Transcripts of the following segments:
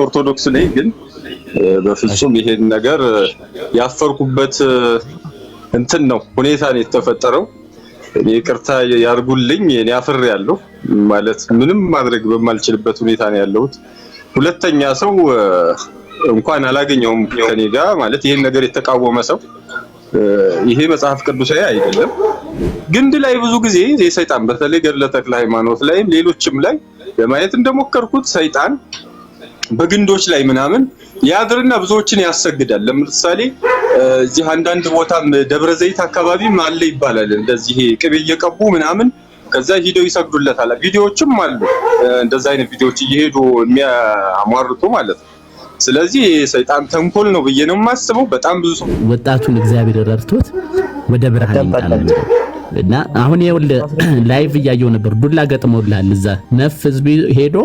ኦርቶዶክስ ነኝ ግን በፍጹም ይሄን ነገር ያፈርኩበት እንትን ነው ሁኔታ ነው የተፈጠረው። ይቅርታ ያርጉልኝ እኔ አፍሬያለሁ ማለት ምንም ማድረግ በማልችልበት ሁኔታ ነው ያለሁት። ሁለተኛ ሰው እንኳን አላገኘውም ከኔ ጋር ማለት ይሄን ነገር የተቃወመ ሰው ይሄ መጽሐፍ ቅዱሳዊ አይደለም። ግንድ ላይ ብዙ ጊዜ የሰይጣን በተለይ ገድለ ተክለ ሃይማኖት ላይ ሌሎችም ላይ ለማየት እንደሞከርኩት ሰይጣን በግንዶች ላይ ምናምን ያድርና ብዙዎችን ያሰግዳል። ለምሳሌ እዚህ አንዳንድ ቦታም ደብረ ዘይት አካባቢ ማለ ይባላል እንደዚህ ቅቤ እየቀቡ ምናምን ከዛ ሂደው ይሰግዱለታል። ቪዲዮዎችም አሉ እንደዛ አይነት ቪዲዮዎች እየሄዱ የሚያሟርቱ ማለት ነው። ስለዚህ ሰይጣን ተንኮል ነው ብዬ ነው የማስበው። በጣም ብዙ ሰው ወጣቱን እግዚአብሔር ረድቶት ወደ ብርሃን ይጣላል እና አሁን ይኸውልህ ላይቭ እያየሁ ነበር። ዱላ ገጥሞልሃል እዛ ነፍ ህዝብ ሄዶ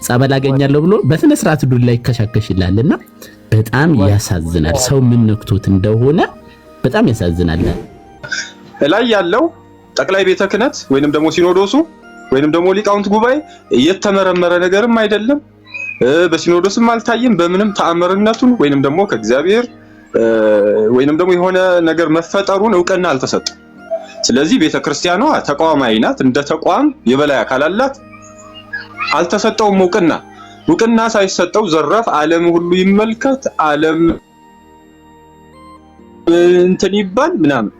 ጸበል አገኛለሁ ብሎ በስነ ስርዓት ዱላ ይከሻከሽልሃልና በጣም ያሳዝናል። ሰው ምን ነክቶት እንደሆነ በጣም ያሳዝናል። ላይ ያለው ጠቅላይ ቤተ ክህነት ወይንም ደግሞ ሲኖዶሱ ወይንም ደግሞ ሊቃውንት ጉባኤ እየተመረመረ ነገርም አይደለም። በሲኖዶስም አልታየም በምንም ተአምርነቱን ወይንም ደግሞ ከእግዚአብሔር ወይንም ደግሞ የሆነ ነገር መፈጠሩን ዕውቅና አልተሰጠም። ስለዚህ ቤተክርስቲያኗ ተቋማዊ ናት። እንደ ተቋም የበላይ አካል አላት። አልተሰጠውም ዕውቅና ሳይሰጠው ዘረፍ ዓለም ሁሉ ይመልከት ዓለም እንትን ይባል ምናምን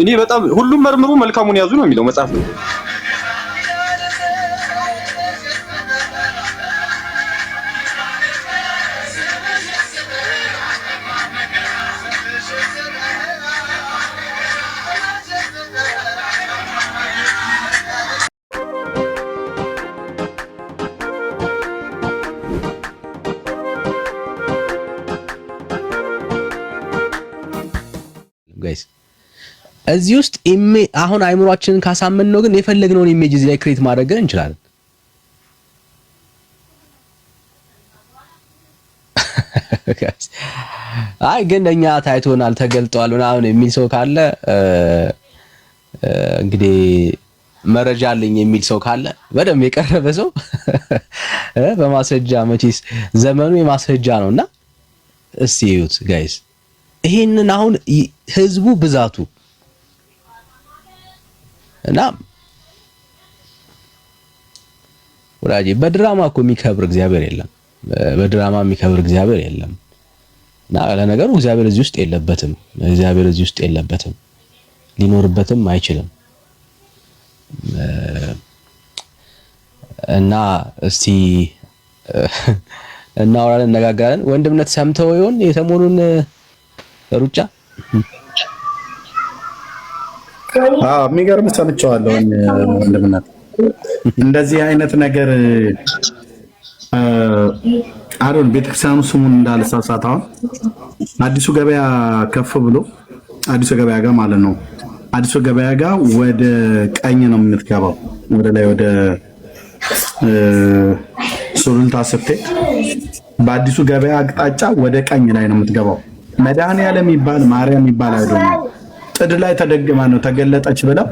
እኔ በጣም ሁሉም መርምሩ መልካሙን ያዙ ነው የሚለው መጽሐፍ ነው። ጋይስ እዚህ ውስጥ አሁን አይምሮአችንን ካሳመን ነው ግን የፈለግነውን ኢሜጅ እዚህ ላይ ክሬት ማድረግ እንችላለን። አይ ግን እኛ ታይቶናል ተገልጧል ምናምን የሚል ሰው ካለ እንግዲህ መረጃ አለኝ የሚል ሰው ካለ በደንብ የቀረበ ሰው በማስረጃ መቼስ ዘመኑ የማስረጃ ነውና እስቲ እዩት ጋይስ። ይሄንን አሁን ህዝቡ ብዛቱ እና ወላጂ በድራማ እኮ የሚከብር እግዚአብሔር የለም። በድራማ የሚከብር እግዚአብሔር የለም። እና ለነገሩ እግዚአብሔር እዚህ ውስጥ የለበትም። እግዚአብሔር እዚህ ውስጥ የለበትም፣ ሊኖርበትም አይችልም። እና እስቲ እናወራለን፣ እነጋገራለን። ወንድምነት ሰምተው ይሆን የሰሞኑን ሩጫ? የሚገርም ሰምቼዋለሁ ወንድምነት። እንደዚህ አይነት ነገር አሮን ቤተክርስቲያኑ ስሙን እንዳልሳሳት አሁን አዲሱ ገበያ ከፍ ብሎ አዲሱ ገበያ ጋር ማለት ነው። አዲሱ ገበያ ጋር ወደ ቀኝ ነው የምትገባው፣ ወደ ላይ ወደ ሱሉልታ ስትሄድ በአዲሱ ገበያ አቅጣጫ ወደ ቀኝ ላይ ነው የምትገባው። መድኃኔዓለም የሚባል ማርያም የሚባል አይደለም ጥድ ላይ ተደግማ ነው ተገለጠች ብለው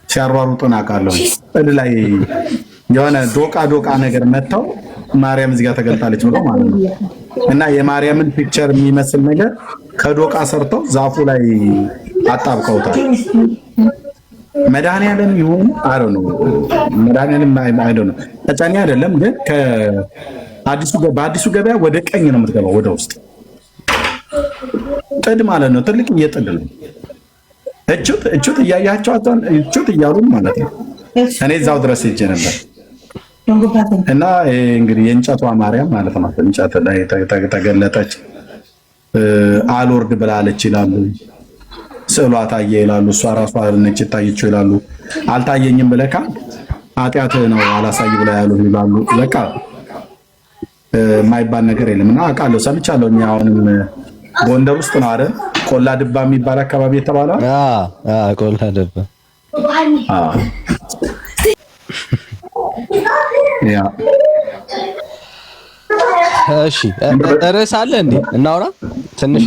ሲያሯሩጡን አውቃለሁ። ጥድ ላይ የሆነ ዶቃ ነገር መተው ማርያም እዚህ ጋር ተገልጣለች ብለው ማለት ነው። እና የማርያምን ፒክቸር የሚመስል ነገር ከዶቃ ሰርተው ዛፉ ላይ አጣብቀውታል። መድኃኔዓለም ይሁን አይደል ነው መድኃኔዓለም አይደል ነው ተጫኛ አይደለም ግን በአዲሱ ገበያ ወደ ቀኝ ነው የምትገባው ወደ ውስጥ ጥድ ማለት ነው። ትልቅ እየጥድ ነው። እቹት እያያቸው እቹት እያሉ ማለት ነው። እኔ እዛው ድረስ ሄጄ ነበር እና እንግዲህ የእንጨቷ ማርያም ማለት ነው። እንጨት ላይ ተገለጠች አልወርድ ብላለች ይላሉ። ስዕሏ ታየ ይላሉ። እሷ ራሷ ነጭ ታየችው ይላሉ። አልታየኝም ብለካ ኃጢአት ነው አላሳይ ብላ ያሉ ይላሉ። በቃ የማይባል ነገር የለም። እና አውቃለሁ ሰምቻለሁ። እኛ አሁንም ጎንደር ውስጥ ነው አይደል ቆላ ድባ የሚባል አካባቢ የተባለው? ቆላ ድባ ያ እሺ ርዕስ አለ እንዴ? እናውራ ትንሽ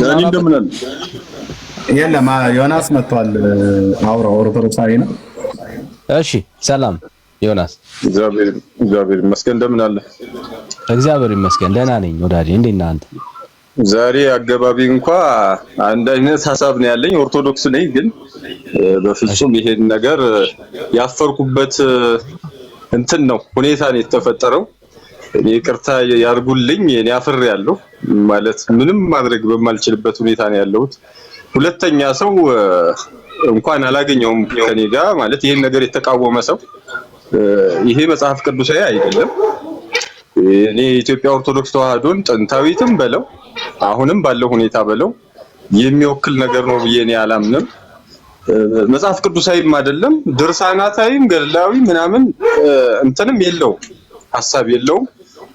የለም ዮናስ መጥቷል። አውራ ኦርቶዶክሳዊ ነው። እሺ ሰላም ዮናስ? እግዚአብሔር ይመስገን። እንደምን አለ? እግዚአብሔር ይመስገን ደህና ነኝ ወዳጄ። እንዴት ነህ አንተ? ዛሬ አገባቢ እንኳን አንድ አይነት ሐሳብ ነው ያለኝ። ኦርቶዶክስ ነኝ፣ ግን በፍጹም ይሄን ነገር ያፈርኩበት እንትን ነው ሁኔታ ነው የተፈጠረው። እኔ ይቅርታ ያርጉልኝ፣ እኔ አፍሬያለሁ ማለት ምንም ማድረግ በማልችልበት ሁኔታ ነው ያለሁት። ሁለተኛ ሰው እንኳን አላገኘውም ከኔ ጋር ማለት ይሄን ነገር የተቃወመ ሰው ይሄ መጽሐፍ ቅዱሳዊ አይደለም። እኔ ኢትዮጵያ ኦርቶዶክስ ተዋህዶን ጥንታዊትም በለው አሁንም ባለው ሁኔታ በለው የሚወክል ነገር ነው ብዬ እኔ አላምንም። መጽሐፍ ቅዱሳዊም አይደለም፣ ድርሳናታዊም ገድላዊ ምናምን እንትንም የለውም፣ ሐሳብ የለውም።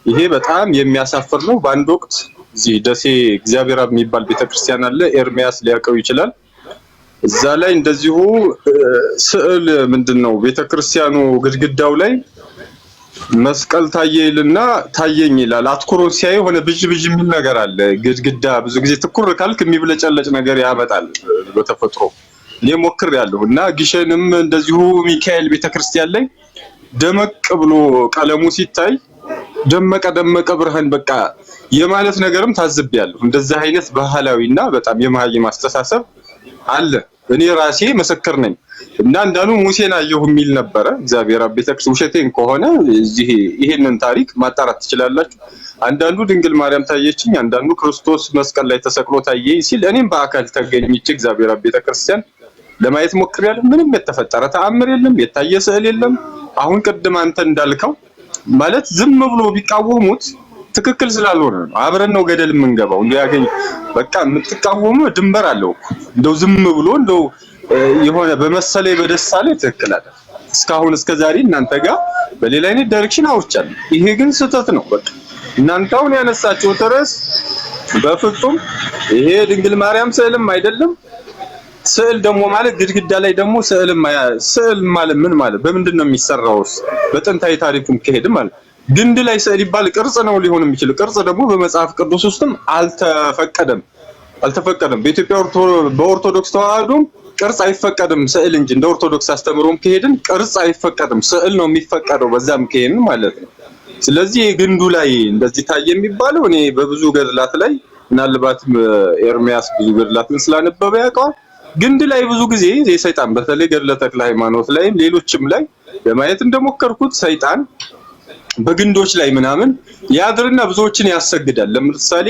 ይሄ በጣም የሚያሳፍር ነው። በአንድ ወቅት እዚህ ደሴ እግዚአብሔር አብ የሚባል ቤተክርስቲያን አለ፣ ኤርሚያስ ሊያውቀው ይችላል። እዛ ላይ እንደዚሁ ስዕል ምንድነው ቤተክርስቲያኑ ግድግዳው ላይ መስቀል ታየልና ታየኝ ይላል። አትኩሮ ሲያይ ሆነ ብዥ የሚል ነገር አለ። ግድግዳ ብዙ ጊዜ ትኩር ካልክ የሚብለጨለጭ ነገር ያመጣል በተፈጥሮ። እኔ ሞክሬያለሁ እና ግሸንም እንደዚሁ ሚካኤል ቤተክርስቲያን ላይ ደመቅ ብሎ ቀለሙ ሲታይ ደመቀ ብርሃን በቃ የማለት ነገርም ታዝቤያለሁ። እንደዚህ አይነት ባህላዊና በጣም የመሃይም አስተሳሰብ አለ። እኔ ራሴ ምስክር ነኝ። እና አንዳንዱ ሙሴን አየሁ የሚል ነበረ። እግዚአብሔር አብ ቤተክርስቲያን ውሸቴን ከሆነ እዚህ ይሄንን ታሪክ ማጣራት ትችላላችሁ። አንዳንዱ ድንግል ማርያም ታየችኝ፣ አንዳንዱ ክርስቶስ መስቀል ላይ ተሰቅሎ ታየኝ ሲል እኔም በአካል ተገኝቼ እግዚአብሔር አብ ቤተክርስቲያን ለማየት ሞክሬያለሁ። ምንም የተፈጠረ ተአምር የለም፣ የታየ ስዕል የለም። አሁን ቅድም አንተ እንዳልከው ማለት ዝም ብሎ ቢቃወሙት ትክክል ስላልሆነ ነው። አብረን ነው ገደል የምንገባው። እንደው ያገኝ በቃ የምትቃወሙ ድንበር አለው። እንደው ዝም ብሎ እንደው የሆነ በመሰለ በደስታ ላይ ትክክል አይደል። እስካሁን እስከዛሬ እናንተ ጋር በሌላ አይነት ዳይሬክሽን አውርቻለሁ። ይሄ ግን ስህተት ነው። በቃ እናንተ አሁን ያነሳችሁት ርዕስ በፍጹም ይሄ ድንግል ማርያም ስዕልም አይደለም። ስዕል ደግሞ ማለት ግድግዳ ላይ ደግሞ ስዕል ማለት ምን ማለት በምንድን ነው የሚሰራው? በጥንታዊ ታሪኩም ከሄድ ማለት ግንድ ላይ ስዕል ይባል ቅርጽ ነው ሊሆን የሚችል። ቅርጽ ደግሞ በመጽሐፍ ቅዱስ ውስጥም አልተፈቀደም። በኢትዮጵያ በኦርቶዶክስ ተዋህዶም ቅርጽ አይፈቀድም ስዕል እንጂ እንደ ኦርቶዶክስ አስተምሮም ከሄድን ቅርጽ አይፈቀድም፣ ስዕል ነው የሚፈቀደው። በዛም ከሄድን ማለት ነው። ስለዚህ ግንዱ ላይ እንደዚህ ታየ የሚባለው እኔ በብዙ ገድላት ላይ ምናልባትም ኤርሚያስ ብዙ ገድላትን ስላነበበ ያውቀዋል። ግንድ ላይ ብዙ ጊዜ የሰይጣን በተለይ ገድለ ተክለ ሃይማኖት ላይም ሌሎችም ላይ ለማየት እንደሞከርኩት ሰይጣን በግንዶች ላይ ምናምን ያድርና ብዙዎችን ያሰግዳል። ለምሳሌ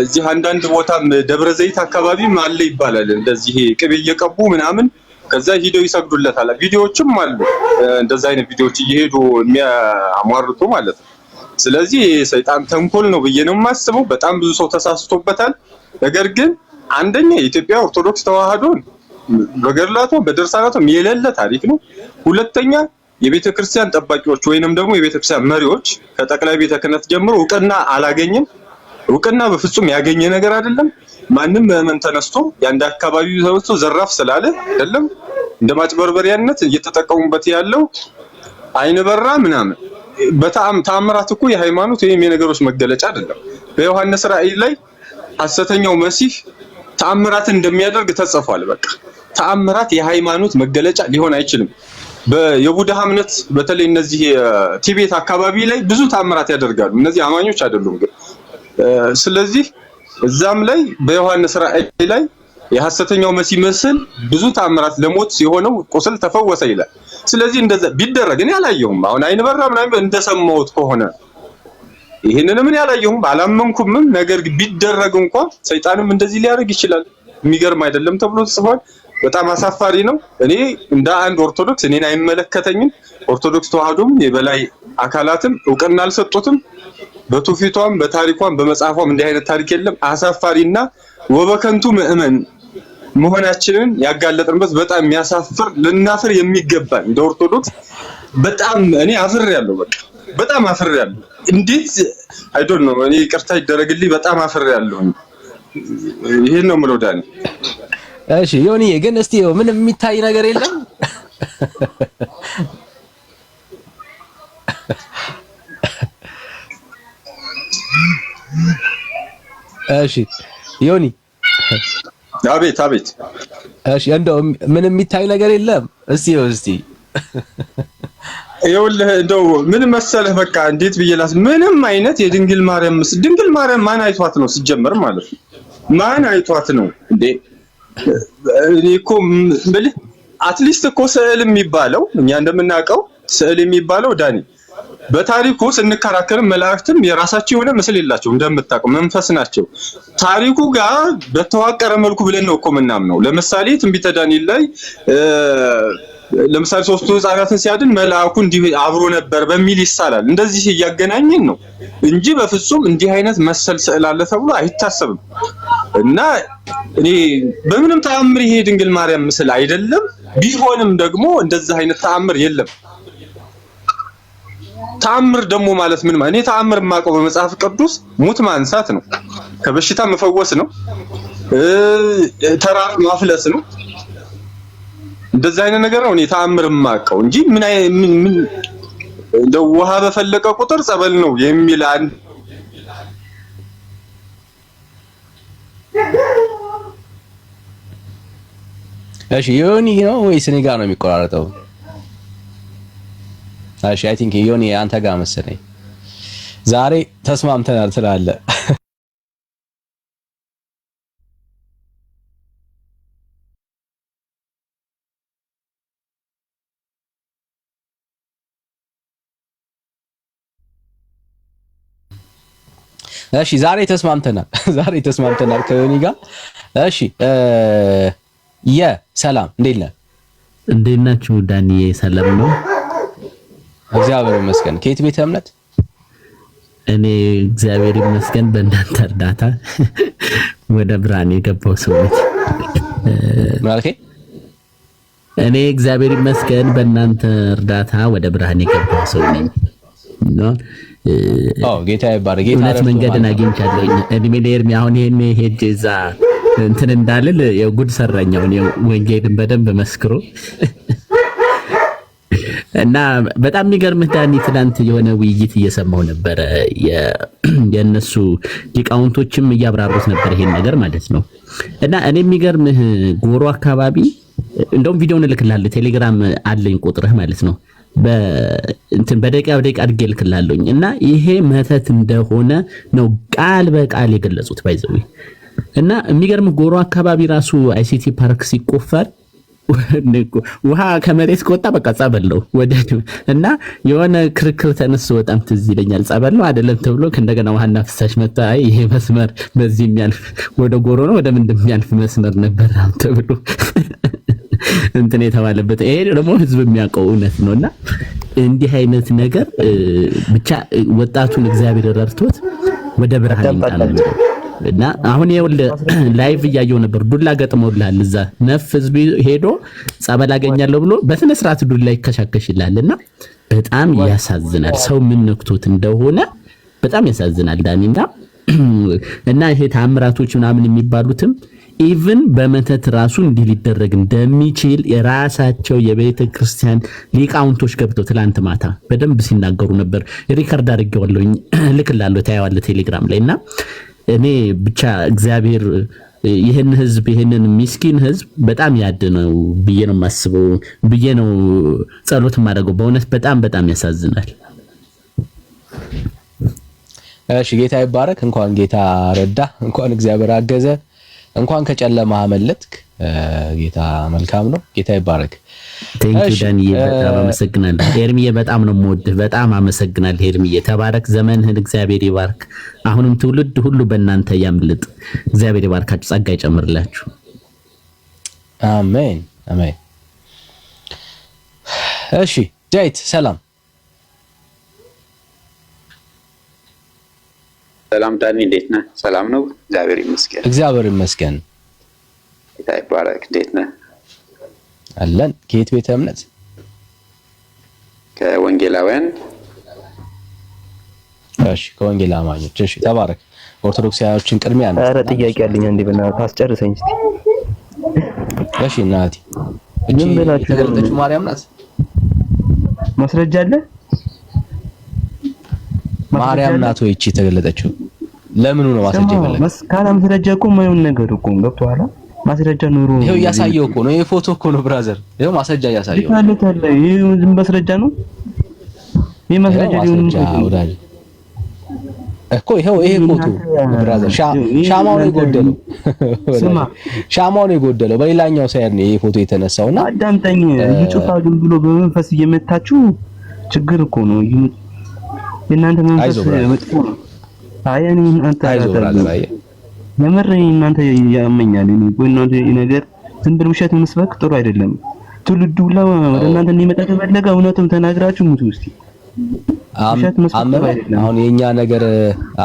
እዚህ አንዳንድ ቦታም ደብረ ዘይት አካባቢ አለ ይባላል። እንደዚህ ቅቤ እየቀቡ ምናምን ከዛ ሂደው ይሰግዱለታል። ቪዲዮዎችም አሉ እንደዛ አይነት ቪዲዮዎች እየሄዱ የሚያሟርቱ ማለት ነው። ስለዚህ ሰይጣን ተንኮል ነው ብዬ ነው የማስበው። በጣም ብዙ ሰው ተሳስቶበታል። ነገር ግን አንደኛ የኢትዮጵያ ኦርቶዶክስ ተዋህዶን በገድላቷ በድርሳናቷ የሌለ ታሪክ ነው። ሁለተኛ የቤተክርስቲያን ጠባቂዎች ወይንም ደግሞ የቤተክርስቲያን መሪዎች ከጠቅላይ ቤተ ክህነት ጀምሮ እውቅና አላገኘም። እውቅና በፍጹም ያገኘ ነገር አይደለም። ማንም ምዕመን ተነስቶ የአንድ አካባቢ ሰው ዘራፍ ስላለ አይደለም እንደ ማጭበርበሪያነት እየተጠቀሙበት ያለው አይን በራ ምናምን። ተአምራት እኮ የሃይማኖት ወይም የነገሮች መገለጫ አይደለም። በዮሐንስ ራእይ ላይ ሐሰተኛው መሲህ ተአምራትን እንደሚያደርግ ተጽፏል። በቃ ተአምራት የሃይማኖት መገለጫ ሊሆን አይችልም። የቡድሃ እምነት በተለይ እነዚህ ቲቤት አካባቢ ላይ ብዙ ተአምራት ያደርጋሉ። እነዚህ አማኞች አይደሉም ግን። ስለዚህ እዛም ላይ በዮሐንስ ራእይ ላይ የሐሰተኛው መሲህ ምስል ብዙ ተአምራት ለሞት የሆነው ቁስል ተፈወሰ ይላል። ስለዚህ እንደዛ ቢደረግ እኔ አላየሁም። አሁን አይን በራ ምናምን እንደሰማሁት ከሆነ ይሄንን ምን ያላየሁም አላመንኩምም። ነገር ግን ቢደረግ እንኳን ሰይጣንም እንደዚህ ሊያደርግ ይችላል። የሚገርም አይደለም ተብሎ ተጽፏል። በጣም አሳፋሪ ነው። እኔ እንደ አንድ ኦርቶዶክስ እኔን አይመለከተኝም። ኦርቶዶክስ ተዋህዶም የበላይ አካላትም እውቅና አልሰጡትም። በትውፊቷም በታሪኳም በመጽሐፏም እንዲህ አይነት ታሪክ የለም። አሳፋሪና ወበከንቱ ምእመን መሆናችንን ያጋለጥንበት በጣም የሚያሳፍር ልናፍር የሚገባን እንደ ኦርቶዶክስ በጣም እኔ አፍሬያለሁ። በጣም አፍሬያለሁ። እንዴት አይ ዶንት ኖ እኔ ይቅርታ ይደረግልኝ። በጣም አፍሬያለሁ። ይሄን ነው የምለው ዳኒ። እሺ ዮኒዬ ግን እስቲ ምንም የሚታይ ነገር የለም? እሺ ዮኒ። አቤት አቤት። እሺ እንደው ምንም የሚታይ ነገር የለም? እስቲ ይኸውልህ እንደው ምን መሰለህ በቃ እንዴት ብዬላስ ምንም አይነት የድንግል ማርያም ማን አይቷት ነው ሲጀመር ማለት ነው? ማን አይቷት ነው እንዴ? እኔ እኮ ምልህ አትሊስት እኮ ስዕል የሚባለው እኛ እንደምናውቀው ስዕል የሚባለው ዳኒ በታሪኩ ስንከራከር መላእክትም የራሳቸው የሆነ ምስል የላቸው እንደምታውቀው መንፈስ ናቸው። ታሪኩ ጋር በተዋቀረ መልኩ ብለን ነው እኮ ምናምነው። ለምሳሌ ትንቢተ ዳንኤል ላይ ለምሳሌ ሶስቱ ህፃናትን ሲያድን መልአኩ እንዲህ አብሮ ነበር በሚል ይሳላል። እንደዚህ እያገናኘን ነው እንጂ በፍጹም እንዲህ አይነት መሰል ስዕል አለ ተብሎ አይታሰብም። እና እኔ በምንም ተአምር ይሄ ድንግል ማርያም ምስል አይደለም። ቢሆንም ደግሞ እንደዚህ አይነት ተአምር የለም። ተአምር ደግሞ ማለት ምን ማለት? እኔ ተአምር የማውቀው በመጽሐፍ ቅዱስ ሙት ማንሳት ነው፣ ከበሽታ መፈወስ ነው፣ ተራራ ማፍለስ ነው። እንደዚህ አይነት ነገር ነው እኔ ተአምር የማውቀው እንጂ ምን እንደው ውሃ በፈለቀ ቁጥር ጸበል ነው የሚል አንድ እሺ ዮኒ ነው ወይስ እኔ ጋር ነው የሚቆራረጠው? እሺ አይ ቲንክ ዮኒ አንተ ጋር መሰለኝ። ዛሬ ተስማምተናል ትላለህ። እሺ ዛሬ ተስማምተናል ከዮኒ ጋር። እሺ ሰላም እንዴት ናችሁ? ዳንዬ ሰላም ነው? እግዚአብሔር ይመስገን። ከየት ቤተ እምነት? እኔ እግዚአብሔር ይመስገን በእናንተ እርዳታ ወደ ብርሃን የገባው ሰው ነኝ። ማለት እኔ እግዚአብሔር ይመስገን በእናንተ እርዳታ ወደ ብርሃን የገባው ሰው ነኝ። ጌታ ይባረክ። እውነት መንገድን አግኝቻለሁ። እድሜ ለኤርሚ አሁን ይሄን ሄጄ እዛ እንትን እንዳልል የጉድ ሰራኛው ወንጌልን በደንብ መስክሮ እና በጣም የሚገርምህ ዳኒ ትናንት የሆነ ውይይት እየሰማሁ ነበረ። የነሱ ሊቃውንቶችም እያብራሩት ነበር ይሄን ነገር ማለት ነው። እና እኔ የሚገርምህ ጎሮ አካባቢ እንደውም ቪዲዮውን እልክልሃለሁ፣ ቴሌግራም አለኝ ቁጥርህ ማለት ነው። በደቂቃ አድርጌ እልክልሃለሁኝ። እና ይሄ መተት እንደሆነ ነው ቃል በቃል የገለጹት ባይዘው። እና የሚገርምህ ጎሮ አካባቢ ራሱ አይሲቲ ፓርክ ሲቆፈር ውሃ ከመሬት ከወጣ በቃ ጸበል ነው እና የሆነ ክርክር ተነስቶ በጣም ትዝ ይለኛል። ጸበል ነው አይደለም ተብሎ ከእንደገና ውሃና ፍሳሽ መጣ። አይ ይሄ መስመር በዚህ የሚያልፍ ወደ ጎሮ ነው ወደ ምን እንደሚያልፍ መስመር ነበር ተብሎ እንትን የተባለበት ይሄ ደግሞ ህዝብ የሚያውቀው እውነት ነውና እንዲህ አይነት ነገር ብቻ ወጣቱን እግዚአብሔር ረድቶት ወደ ብርሃን ይምጣል። እና አሁን ይኸውልህ ላይቭ እያየሁ ነበር። ዱላ ገጥሞልሃል እዛ ነፍ ህዝብ ሄዶ ጸበል አገኛለሁ ብሎ በስነ ስርዓት ዱላ ይከሻከሽላልና በጣም ያሳዝናል። ሰው ምን ነክቶት እንደሆነ በጣም ያሳዝናል ዳኒና እና ይሄ ታምራቶች ምናምን የሚባሉትም ኢቭን በመተት ራሱ እንዲህ ሊደረግ እንደሚችል የራሳቸው የቤተ ክርስቲያን ሊቃውንቶች ገብተው ትላንት ማታ በደንብ ሲናገሩ ነበር። ሪከርድ አድርጌዋለሁኝ፣ ልክላለሁ፣ ታየዋለህ ቴሌግራም ላይ። እና እኔ ብቻ እግዚአብሔር ይሄን ህዝብ ይሄንን ምስኪን ህዝብ በጣም ያድነው ብዬ ነው የማስበው፣ ብዬ ነው ጸሎት ማድረገው። በእውነት በጣም በጣም ያሳዝናል። እሺ ጌታ ይባረክ። እንኳን ጌታ ረዳ፣ እንኳን እግዚአብሔር አገዘ፣ እንኳን ከጨለማ አመለጥክ። ጌታ መልካም ነው። ጌታ ይባረክ። ቴንክ ዩ ዳንዬ፣ በጣም አመሰግናለሁ። ኤርሚዬ በጣም ነው የምወድህ። በጣም አመሰግናለሁ ኤርሚዬ። ተባረክ፣ ዘመንህን እግዚአብሔር ይባርክ። አሁንም ትውልድ ሁሉ በእናንተ ያምልጥ። እግዚአብሔር ይባርካችሁ፣ ጸጋ ይጨምርላችሁ። አሜን አሜን። እሺ ዳዊት ሰላም ሰላም ዳኒ፣ እንዴት ነህ? ሰላም ነው? እግዚአብሔር ይመስገን። እግዚአብሔር ይመስገን። ጌታ ይባረክ። እንዴት ነህ? አለን። ከየት ቤተ እምነት? ከወንጌላውያን። እሺ ከወንጌል አማኞች። እሺ ተባረክ። ኦርቶዶክሳውያኖችን ቅድሚያ ነው። ኧረ ጥያቄ አለኝ እንዴ በእናትህ አስጨርሰኝ እስቲ። እሺ እናቴ እቺ የተገለጠችው ማርያም ናት። ማስረጃ አለ? ማርያም ናት ወይ እቺ የተገለጠችው? ለምኑ ነው ማስረጃ ይፈልጋል? ካላ ማስረጃ እኮ የማይሆን ነገር እኮ ገብቶሃል? ማስረጃ ኑሮ ይሄው እያሳየው እኮ ነው። ይሄ ፎቶ እኮ ነው ብራዘር። ይሄው ማስረጃ እያሳየው ታለ ይሄ ዝም ማስረጃ ነው። የማስረጃ ሊሆን ወዳጅ እኮ ይሄ ፎቶ ብራዘር ሻማው ነው የጎደለው። ስማ ሻማው ነው የጎደለው። በሌላኛው ሳይድ ነው ይሄ ፎቶ የተነሳውና አዳምጠኝ። ይጩፋ ግን ብሎ በመንፈስ እየመታችሁ ችግር እኮ ነው። የእናንተ መንፈስ መጥፎ ነው። አይ እኔ እናንተ የምር እናንተ ያመኛል። እኔ ቆይ እናንተ ነገር ዝም ብሎ ውሸት መስበክ ጥሩ አይደለም። ትውልዱ ሁላ ወደ እናንተ እንዲመጣ ከፈለገ እውነቱን ተናግራችሁ ሙቱ እስቲ። አሁን የኛ ነገር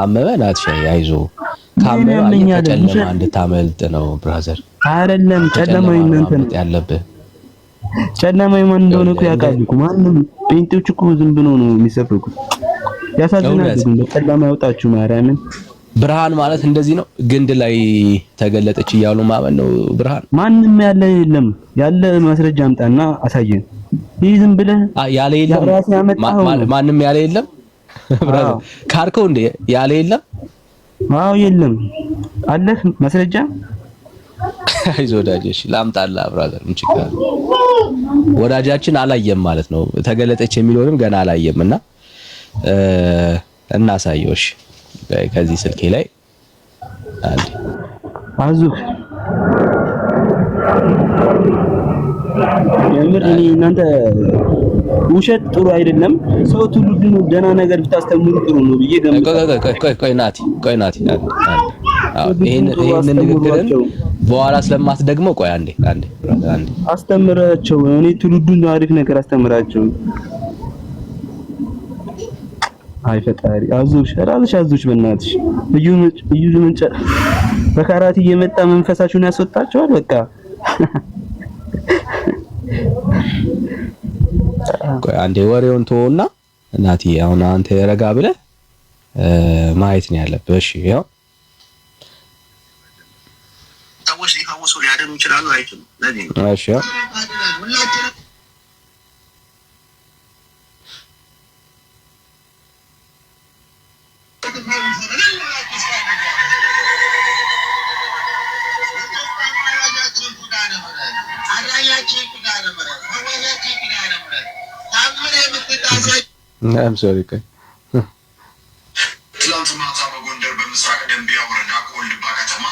አመመን አትሻይ አይዞ ካመመኝ ጨለማ እንድታመልጥ ነው ብራዘር። አይደለም ጨለማው እናንተ ነው ያለብህ። ጨለማው ማን እንደሆነ እኮ ያውቃል እኮ ማንም። ጴንጤዎች እኮ ዝም ብሎ ነው የሚሰበኩት። ያሳዝናል። ግን ጨለማ ያውጣችሁ ማርያምን። ብርሃን ማለት እንደዚህ ነው። ግንድ ላይ ተገለጠች እያሉ ማመን ነው ብርሃን። ማንም ያለ የለም። ያለ ማስረጃ አምጣና አሳየን። ይህ ዝም ብለህ ያለ የለም ማንም ያለ የለም ብራዘር። ካርከው እንደ ያለ የለም። አዎ የለም። አለህ ማስረጃ? አይዞህ ወዳጄ፣ እሺ ላምጣልህ ብራዘር። ምን ችግር አለ? ወዳጃችን አላየም ማለት ነው። ተገለጠች የሚለውንም ገና አላየምና እናሳየው። እሺ ከዚህ ስልኬ ላይ አንዴ አዙህ የምር እኔ እናንተ ውሸት ጥሩ አይደለም። ሰው ትውልዱን ደህና ነገር ብታስተምሩ ጥሩ ነው ብዬ ገምታለሁ። ቆይ ናቲ ይሄን ንግግርን በኋላ ስለማትደግመው ቆይ አንዴ አስተምራቸው። እኔ ትውልዱን አሪፍ ነገር አስተምራቸው። አይ ፈጣሪ አዙሽ ራስሽ አዙሽ በእናትሽ እዩ ምንጭ በካራት እየመጣ መንፈሳችሁን ያስወጣቸዋል። በቃ ቆይ አንዴ ወሬውን ተወውና እናቴ አሁን አንተ ረጋ ብለህ ማየት ነው ያለብህ። እሺ ያው ሰዎች ሊፈወሱ ሊያድኑ ይችላሉ አይችሉም? ለዚህ ነው። እሺ I'm sorry ቆይ ትላንት ማታ በጎንደር በምስራቅ ደንቢያ ወረዳ ኮልድባ ከተማ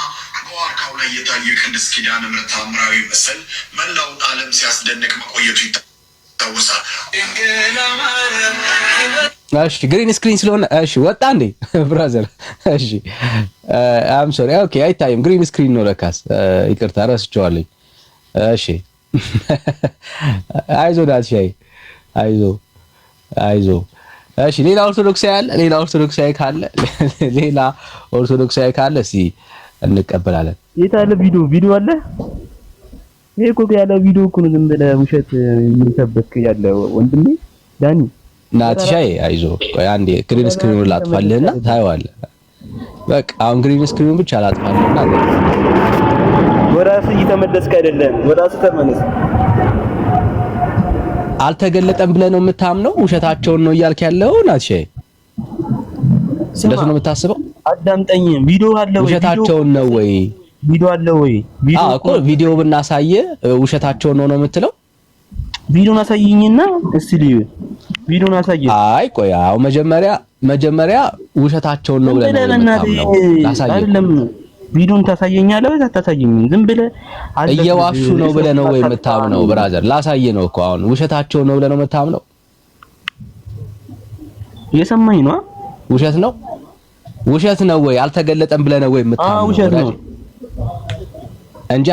በዋርካው ላይ የታየ ቅድስት ኪዳነ ምሕረት ታምራዊ ምስል መላውን ዓለም ሲያስደንቅ መቆየቱ ይታወሳል። እሺ ግሪን ስክሪን ስለሆነ እሺ ወጣ እንዴ ብራዘር? እሺ I'm sorry ኦኬ አይታይም። ግሪን ስክሪን ነው ለካስ። ይቅርታ ረስቼዋለሁ። እሺ አይዞህ ዳትሻይ አይዞ እሺ ሌላ ኦርቶዶክሳዊ ካለ እስኪ እንቀበላለን። የታለ ቪዲዮ አለ? ይሄ እኮ ያለ ቪዲዮ እኮ ነው። ዝም ብለህ ውሸት የሚሰበክ ያለ ወንድሜ ዳኒ ናትሻይ አይዞ። ቆይ አንዴ ግሪን ስክሪኑን ላጥፋልህና ታየዋለህ። በቃ አሁን ግሪን ስክሪኑን ብቻ ላጥፋልህና ወራስ እየተመለስክ አይደለም። ወራስ ተመለስ። አልተገለጠም ብለህ ነው የምታምነው? ውሸታቸውን ነው እያልክ ያለው ናትሻይ? እንደሱ ነው የምታስበው? አዳምጠኝ። ቪዲዮ አለ ወይ? ውሸታቸውን ነው ወይ? ቪዲዮ አለ ወይ? እኮ ቪዲዮ ብናሳየ ውሸታቸውን ነው የምትለው? ቪዲዮን አሳየኝና እስቲ ልዩ። ቪዲዮን አሳየ። አይ ቆይ አው መጀመሪያ ውሸታቸውን ነው ብለህ ነው የምታምነው? አይደለም ቪዲዮን ታሳየኛለህ ወይ አታሳየኝም? ዝም ብለህ እየዋሹ ነው ብለህ ነው ወይ የምታምነው? ብራዘር ላሳየህ ነው እኮ አሁን ውሸታቸው ነው ብለህ ነው የምታምነው? እየሰማኝ ነው? ውሸት ነው ወይ አልተገለጠም ብለህ ነው ወይ የምታምነው? ውሸት ነው እንጂ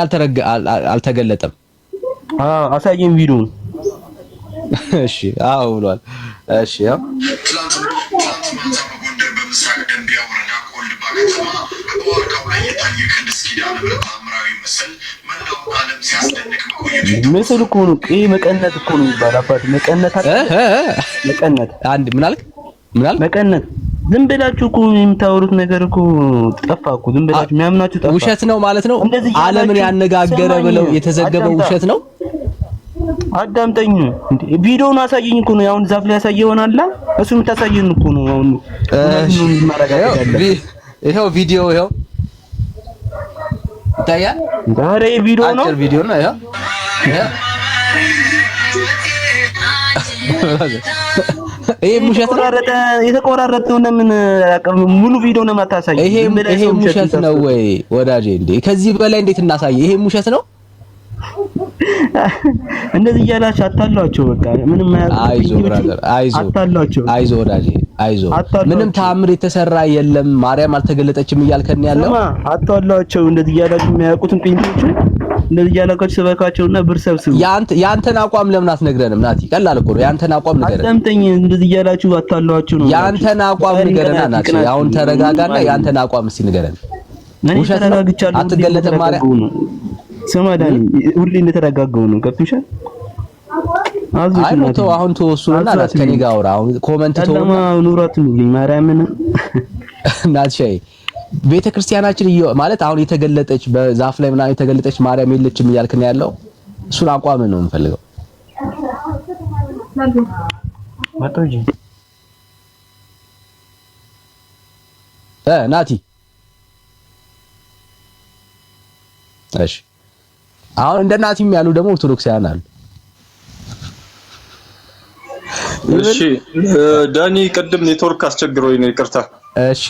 አልተገለጠም። አሳየኝ ቪዲዮን። እሺ አዎ ብሏል። እሺ ያው ትላንት በጎንደር በምስራቅ ደንቢያ ወረዳ ኮልድባ ከተማ በዋርካው ላይ የታየ ቅድስት ኪዳነ ምሕረት ታምራዊ ምስል መላውን ዓለም ሲያስደንቅ መቆየቱ ምስል እኮ ነው። ይሄ መቀነት እኮ ነው የሚባለው። አባት መቀነት መቀነት አንድ ምን አልክ? መቀነት ዝም ብላችሁ እኮ የምታወሩት ነገር እኮ ጠፋ እኮ። ዝም ብላችሁ የሚያምናችሁ ጠፋ። ውሸት ነው ማለት ነው። ዓለምን ያነጋገረ ብለው የተዘገበው ውሸት ነው። አዳምጠኝ። ቪዲዮውን አሳየኝ እኮ ነው። አሁን ዛፍ ላይ ያሳየ ይሆናል። እሱ የምታሳየን እኮ ነው። አሁን ይሄው ቪዲዮ ይሄው ይታያል። ዛሬ ቪዲዮ ነው። አጭር ቪዲዮ ነው። ይሄው ይሄ ውሸት ነው። የተቆራረጠው ምን ሙሉ ቪዲዮ ነው ማታሳይ? ይሄ ውሸት ነው ወይ ወዳጄ? እንዴ ከዚህ በላይ እንዴት እናሳይ? ይሄ ውሸት ነው። እንደዚህ እያላችሁ አታሏቸው። በቃ ምንም አይዞ ብራዘር፣ አይዞ ወዳጄ፣ አይዞ። ምንም ተአምር የተሰራ የለም፣ ማርያም አልተገለጠችም እያልከን ያለው አታሏቸው። እንደዚህ እያላችሁ የሚያውቁትን ጴንጤዎች እንደዚህ እያላችሁ ሰበካቸውና ብር ሰብስቡ። ያንተን አቋም ለምን አትነግረንም? ናቲ ቀላል እኮ ነው። ያንተን አቋም ንገረን። አዳምጠኝ። እንደዚህ እያላችሁ አታሏቸው ነው። ያንተን አቋም ንገረና ናቲ። አሁን ተረጋጋና ያንተን አቋም እስቲ ንገረን። ውሸት ነው። አትገለጥም ማርያም። ስማ ዳኒ፣ ሁሌ እንደተረጋጋው ነው። ገብቶሻል? አይ ሞቶ አሁን ተወሱና ናት ከኔ ጋር አውራ። አሁን ኮሜንት ተውና ኑራት ነው ማርያምን ናትሻይ ቤተክርስቲያናችን ማለት አሁን የተገለጠች በዛፍ ላይ ምናምን የተገለጠች ማርያም የለችም እያልከን ያለው እሱን አቋም ነው የምፈልገው። ማቶጂ ናቲ እሺ አሁን እንደ ናቲም ያሉ ደግሞ ኦርቶዶክሳውያን አሉ። እሺ ዳኒ ቅድም ኔትወርክ አስቸግሮኝ ነው ይቅርታ። እሺ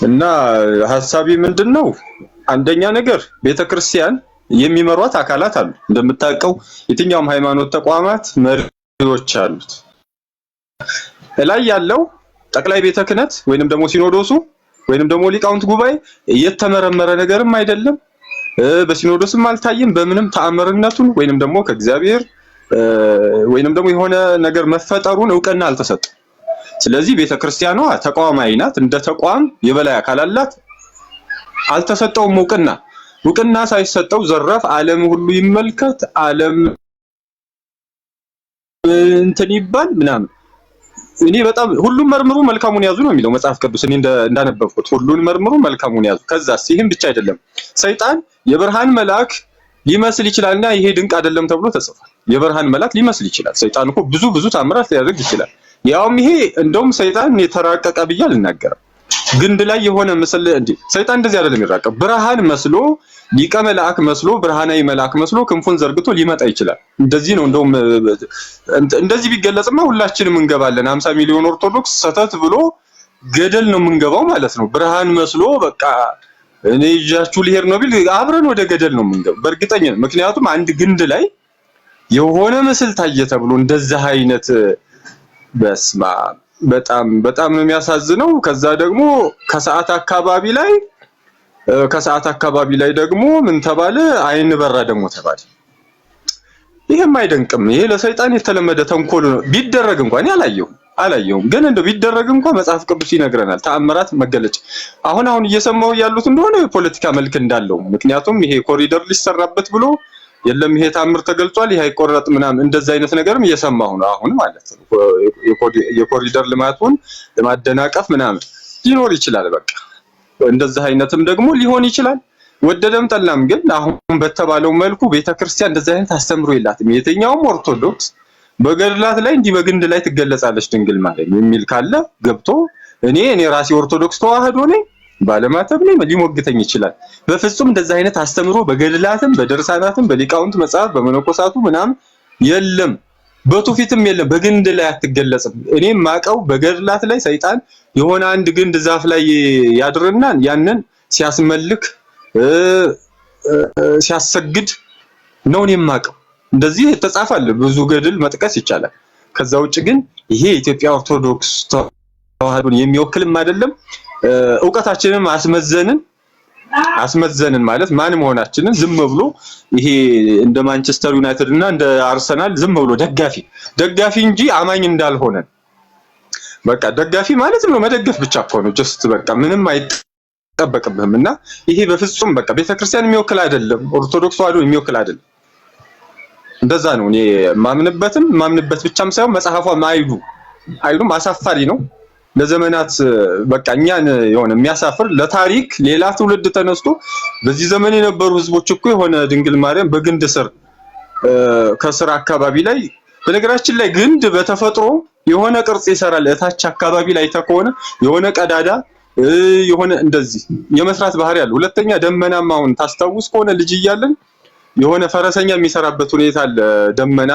እና ሐሳቢ ምንድነው? አንደኛ ነገር ቤተክርስቲያን የሚመሯት አካላት አሉ። እንደምታውቀው የትኛውም ሃይማኖት ተቋማት መሪዎች አሉት። ላይ ያለው ጠቅላይ ቤተ ክህነት ወይንም ደግሞ ሲኖዶሱ ወይንም ደግሞ ሊቃውንት ጉባኤ የተመረመረ ነገርም አይደለም። በሲኖዶስም አልታየም። በምንም ተአምርነቱን ወይንም ደግሞ ከእግዚአብሔር ወይንም ደግሞ የሆነ ነገር መፈጠሩን ዕውቅና አልተሰጠም። ስለዚህ ቤተክርስቲያኗ ተቋማዊ ናት። እንደ ተቋም የበላይ አካል አላት። አልተሰጠውም ዕውቅና ሳይሰጠው ዘራፍ ዓለም ሁሉ ይመልከት ዓለም እንትን ይባል ምናምን። እኔ በጣም ሁሉም መርምሩ መልካሙን ያዙ ነው የሚለው መጽሐፍ ቅዱስ። እኔ እንዳነበብኩት ሁሉን መርምሩ መልካሙን ያዙ። ከዛስ ይሄን ብቻ አይደለም፣ ሰይጣን የብርሃን መልአክ ሊመስል ይችላልና ይሄ ድንቅ አይደለም ተብሎ ተጽፏል። የብርሃን መልአክ ሊመስል ይችላል። ሰይጣን እኮ ብዙ ተአምራት ሊያደርግ ይችላል። ያውም ይሄ እንደውም ሰይጣን የተራቀቀ ብዬ አልናገርም። ግንድ ላይ የሆነ ምስል እንዴ ሰይጣን እንደዚህ አይደለም የሚራቀው። ብርሃን መስሎ ሊቀ መልአክ መስሎ ብርሃናዊ መልአክ መስሎ ክንፉን ዘርግቶ ሊመጣ ይችላል። እንደዚህ ነው። እንደውም እንደዚህ ቢገለጽማ ሁላችንም እንገባለን። 50 ሚሊዮን ኦርቶዶክስ ሰተት ብሎ ገደል ነው የምንገባው ማለት ነው። ብርሃን መስሎ በቃ እኔ ይዣችሁ ልሄድ ነው ቢል አብረን ወደ ገደል ነው የምንገባው በእርግጠኝነት። ምክንያቱም አንድ ግንድ ላይ የሆነ ምስል ታየ ተብሎ እንደዚህ አይነት በስማ በጣም ነው የሚያሳዝነው። ከዛ ደግሞ ከሰዓት አካባቢ ላይ ደግሞ ምን ተባለ? አይን በራ ደግሞ ተባለ። ይሄም አይደንቅም። ይሄ ለሰይጣን የተለመደ ተንኮል ነው። ቢደረግ እንኳን አላየሁም፣ ግን እንደው ቢደረግ እንኳን መጽሐፍ ቅዱስ ይነግረናል። ተአምራት መገለጫ አሁን እየሰማሁ ያሉት እንደሆነ የፖለቲካ መልክ እንዳለው። ምክንያቱም ይሄ ኮሪደር ሊሰራበት ብሎ የለም ይሄ ተአምር ተገልጿል፣ ይሄ አይቆረጥ ምናምን እንደዛ አይነት ነገርም እየሰማሁ ነው አሁን ማለት ነው። የኮሪደር ልማቱን ለማደናቀፍ ምናምን ሊኖር ይችላል። በቃ እንደዛ አይነትም ደግሞ ሊሆን ይችላል። ወደደም ጠላም ግን አሁን በተባለው መልኩ ቤተክርስቲያን እንደዛ አይነት አስተምሮ የላትም። የትኛውም ኦርቶዶክስ በገድላት ላይ እንዲህ በግንድ ላይ ትገለጻለች ድንግል ማርያም የሚል ካለ ገብቶ እኔ ራሴ ኦርቶዶክስ ተዋህዶ ነኝ ባለማተብ ነኝ ሊሞግተኝ ይችላል። በፍጹም እንደዛ አይነት አስተምሮ በገድላትም በደርሳናትም በሊቃውንት መጽሐፍ በመነኮሳቱ ምናምን የለም፣ በትውፊትም የለም። በግንድ ላይ አትገለጽም። እኔም ማቀው በገድላት ላይ ሰይጣን የሆነ አንድ ግንድ ዛፍ ላይ ያድርና ያንን ሲያስመልክ ሲያሰግድ ነው እኔም ማቀው። እንደዚህ ተጻፋለ ብዙ ገድል መጥቀስ ይቻላል። ከዛ ውጭ ግን ይሄ የኢትዮጵያ ኦርቶዶክስ ተዋህዶን የሚወክልም አይደለም። ዕውቀታችንን አስመዘንን ማለት ማን መሆናችንን ዝም ብሎ ይሄ እንደ ማንቸስተር ዩናይትድ እና እንደ አርሰናል ዝም ብሎ ደጋፊ እንጂ አማኝ እንዳልሆነ በቃ ደጋፊ ማለት ነው መደገፍ ብቻ እኮ ነው። ጀስት በቃ ምንም አይጠበቅብህም። እና ይሄ በፍጹም በቃ ቤተክርስቲያን የሚወክል አይደለም፣ ኦርቶዶክስ ተዋህዶ የሚወክል አይደለም። እንደዛ ነው እኔ ማምንበት ብቻም ሳይሆን መጽሐፏም አይሉም አሳፋሪ ነው። ለዘመናት በቃ እኛን የሆነ የሚያሳፍር ለታሪክ ሌላ ትውልድ ተነስቶ በዚህ ዘመን የነበሩ ህዝቦች እኮ የሆነ ድንግል ማርያም በግንድ ስር ከስር አካባቢ ላይ በነገራችን ላይ ግንድ በተፈጥሮ የሆነ ቅርጽ ይሰራል። እታች አካባቢ ላይ ተከሆነ የሆነ ቀዳዳ የሆነ እንደዚህ የመስራት ባህሪ ያለው። ሁለተኛ ደመናማውን ታስታውስ ከሆነ ልጅ እያለን የሆነ ፈረሰኛ የሚሰራበት ሁኔታ አለ። ደመና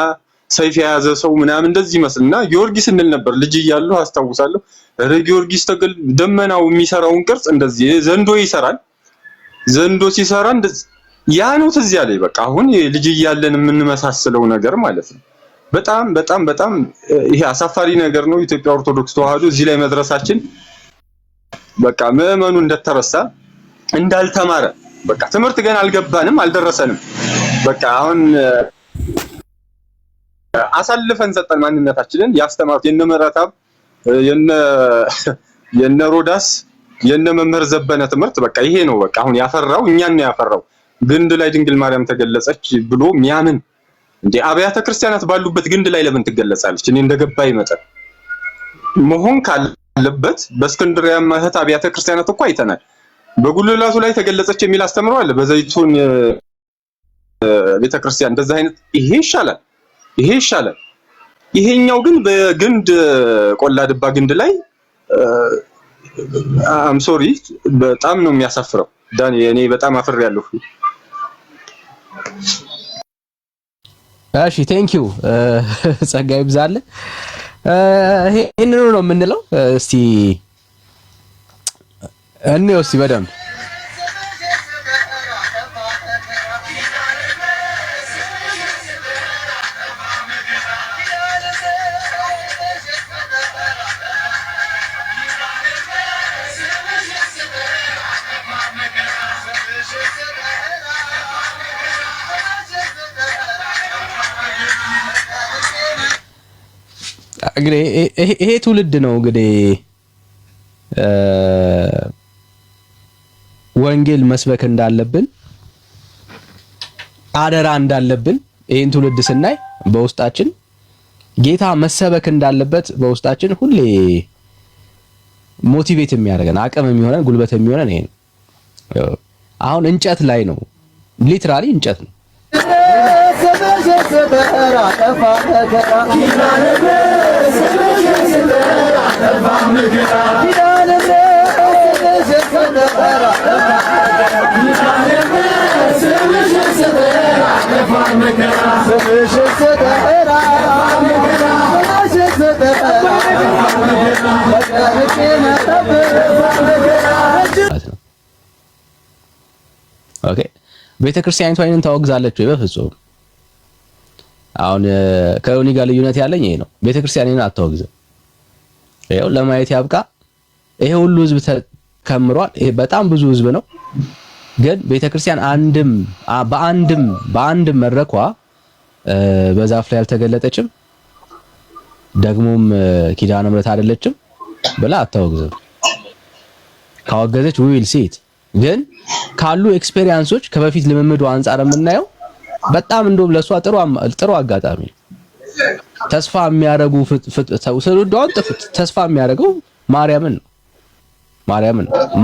ሰይፍ የያዘ ሰው ምናምን እንደዚህ ይመስልና ጊዮርጊስ እንል ነበር ልጅ እያለሁ አስታውሳለሁ። ጊዮርጊስ ደመናው የሚሰራውን ቅርጽ እንደዚህ ዘንዶ ይሰራል። ዘንዶ ሲሰራ እንደዚህ ያ ነው ትዝ ያለኝ። በቃ አሁን ልጅ እያለን የምንመሳሰለው ነገር ማለት ነው። በጣም በጣም በጣም ይሄ አሳፋሪ ነገር ነው። ኢትዮጵያ ኦርቶዶክስ ተዋህዶ እዚህ ላይ መድረሳችን በቃ ምዕመኑ እንደተረሳ እንዳልተማረ በቃ ትምህርት ገና አልገባንም አልደረሰንም። በቃ አሁን አሳልፈን ሰጠን ማንነታችንን ያስተማሩት የነ ምዕራታብ የነ ሮዳስ የነ መምህር ዘበነ ትምህርት በቃ ይሄ ነው። በቃ አሁን ያፈራው እኛን ነው ያፈራው። ግንድ ላይ ድንግል ማርያም ተገለጸች ብሎ ሚያምን እንዴ አብያተ ክርስቲያናት ባሉበት ግንድ ላይ ለምን ትገለጻለች? እኔ እንደገባኝ መጠን መሆን ካለበት በእስክንድርያ ማህት አብያተ ክርስቲያናት እኮ አይተናል። በጉልላቱ ላይ ተገለጸች የሚል አስተምረው አለ። በዘይቱን ቤተክርስቲያን እንደዛ አይነት ይሄ ይሻላል። ይሄኛው ግን በግንድ ቆላ ድባ ግንድ ላይ አም ሶሪ በጣም ነው የሚያሳፍረው። ዳኒ እኔ በጣም አፍሬያለሁ። እሺ ቴንኪው ጸጋይ ብዛለ ይሄንን ነው የምንለው። እስቲ እንየው እስቲ በደንብ እንግዲህ ይሄ ትውልድ ነው እንግዲህ ወንጌል መስበክ እንዳለብን አደራ እንዳለብን ይሄን ትውልድ ስናይ በውስጣችን ጌታ መሰበክ እንዳለበት በውስጣችን ሁሌ ሞቲቬት የሚያደርገን አቅም የሚሆነን ጉልበት የሚሆነን ይሄ ነው። አሁን እንጨት ላይ ነው ሊትራሊ እንጨት ነው ኦኬ ቤተክርስቲያኒቷ ይሄንን ታወግዛለች ወይ? በፍጹም። አሁን ከዮኒ ጋር ልዩነት ያለኝ ይሄ ነው። ቤተክርስቲያኒን አታወግዝም። ይሄው ለማየት ያብቃ። ይሄ ሁሉ ህዝብ ተከምሯል። ይሄ በጣም ብዙ ህዝብ ነው። ግን ቤተክርስቲያን በአንድም መድረኳ በዛፍ ላይ አልተገለጠችም፣ ደግሞም ኪዳነ ምሕረት አይደለችም ብላ አታወግዝም። ካወገዘች ዊል ሲት ግን ካሉ ኤክስፔሪየንሶች ከበፊት ልምምዱ አንፃር የምናየው በጣም እንደውም ለሷ ጥሩ አጋጣሚ ተስፋ የሚያረጉ ሰውዶን ተስፋ የሚያረገው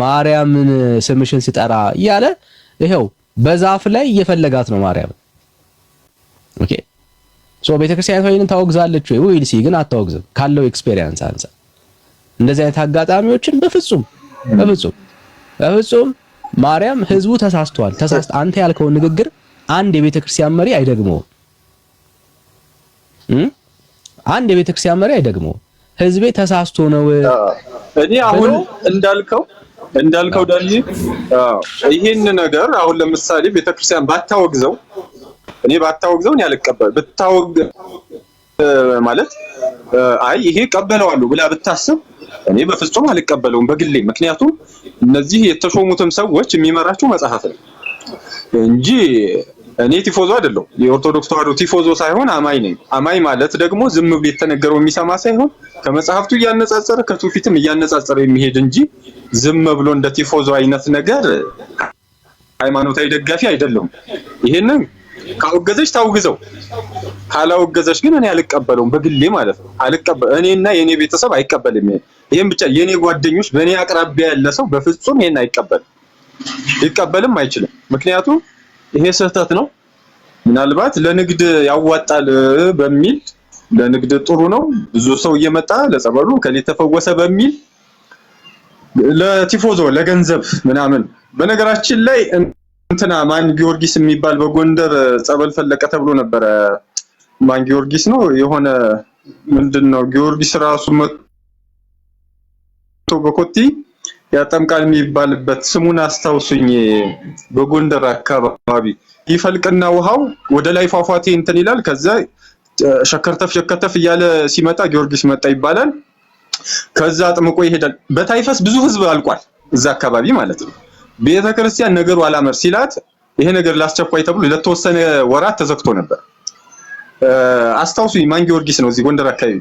ማርያምን ስምሽን ሲጠራ እያለ ይሄው በዛፍ ላይ እየፈለጋት ነው ማርያም። ኦኬ ሶ ቤተክርስቲያኒቷ ይሄንን ታወግዛለች ወይ? ዊል ሲ ግን አታወግዝም ካለው ኤክስፔሪየንስ አንፃር። እንደዚህ አይነት አጋጣሚዎችን በፍጹም ማርያም ህዝቡ ተሳስቷል። አንተ ያልከው ንግግር አንድ የቤተክርስቲያን መሪ አይደግመውም። አንድ የቤተክርስቲያን መሪ አይደግመውም። ህዝቤ ተሳስቶ ነው። እኔ አሁን እንዳልከው ዳኒ ይሄን ነገር አሁን ለምሳሌ ቤተክርስቲያን ባታወግዘው እኔ አልቀበል ብታወግ ማለት አይ ይሄ ቀበለዋለሁ ብላ ብታስብ እኔ በፍጹም አልቀበለውም በግሌ። ምክንያቱም እነዚህ የተሾሙትም ሰዎች የሚመራቸው መጽሐፍ ነው እንጂ እኔ ቲፎዞ አይደለሁ። የኦርቶዶክስ ተዋህዶ ቲፎዞ ሳይሆን አማኝ ነኝ። አማኝ ማለት ደግሞ ዝም ብሎ የተነገረው የሚሰማ ሳይሆን ከመጽሐፍቱ እያነጻጸረ ከትውፊትም እያነጻጸረ የሚሄድ እንጂ ዝም ብሎ እንደ ቲፎዞ አይነት ነገር ሃይማኖታዊ ደጋፊ አይደለም። ይሄንን ካወገዘች ታውግዘው፣ ካላወገዘች ግን እኔ አልቀበለውም በግሌ ማለት ነው። እኔና የኔ ቤተሰብ አይቀበልም። ይሄን ብቻ የኔ ጓደኞች በእኔ አቅራቢያ ያለ ሰው በፍጹም ይሄን አይቀበልም፣ ሊቀበልም አይችልም። ምክንያቱም ይሄ ስህተት ነው። ምናልባት ለንግድ ያዋጣል በሚል ለንግድ ጥሩ ነው ብዙ ሰው እየመጣ ለጸበሉ ከሌ ተፈወሰ በሚል ለቲፎዞ ለገንዘብ ምናምን። በነገራችን ላይ እንትና ማን ጊዮርጊስ የሚባል በጎንደር ጸበል ፈለቀ ተብሎ ነበረ ማን ጊዮርጊስ ነው የሆነ ምንድነው ጊዮርጊስ ራሱ መጥቶ በኮቲ ያጠምቃል የሚባልበት ስሙን አስታውሱኝ። በጎንደር አካባቢ ይፈልቅና ውሃው ወደ ላይ ፏፏቴ እንትን ይላል። ከዛ ሸከርተፍ እያለ ሲመጣ ጊዮርጊስ መጣ ይባላል። ከዛ አጥምቆ ይሄዳል። በታይፈስ ብዙ ህዝብ አልቋል እዛ አካባቢ ማለት ነው። ቤተክርስቲያን ነገሩ አላመር ሲላት ይሄ ነገር ላስቸኳይ ተብሎ ለተወሰነ ወራት ተዘግቶ ነበር። አስታውሱኝ ማን ጊዮርጊስ ነው እዚህ ጎንደር አካባቢ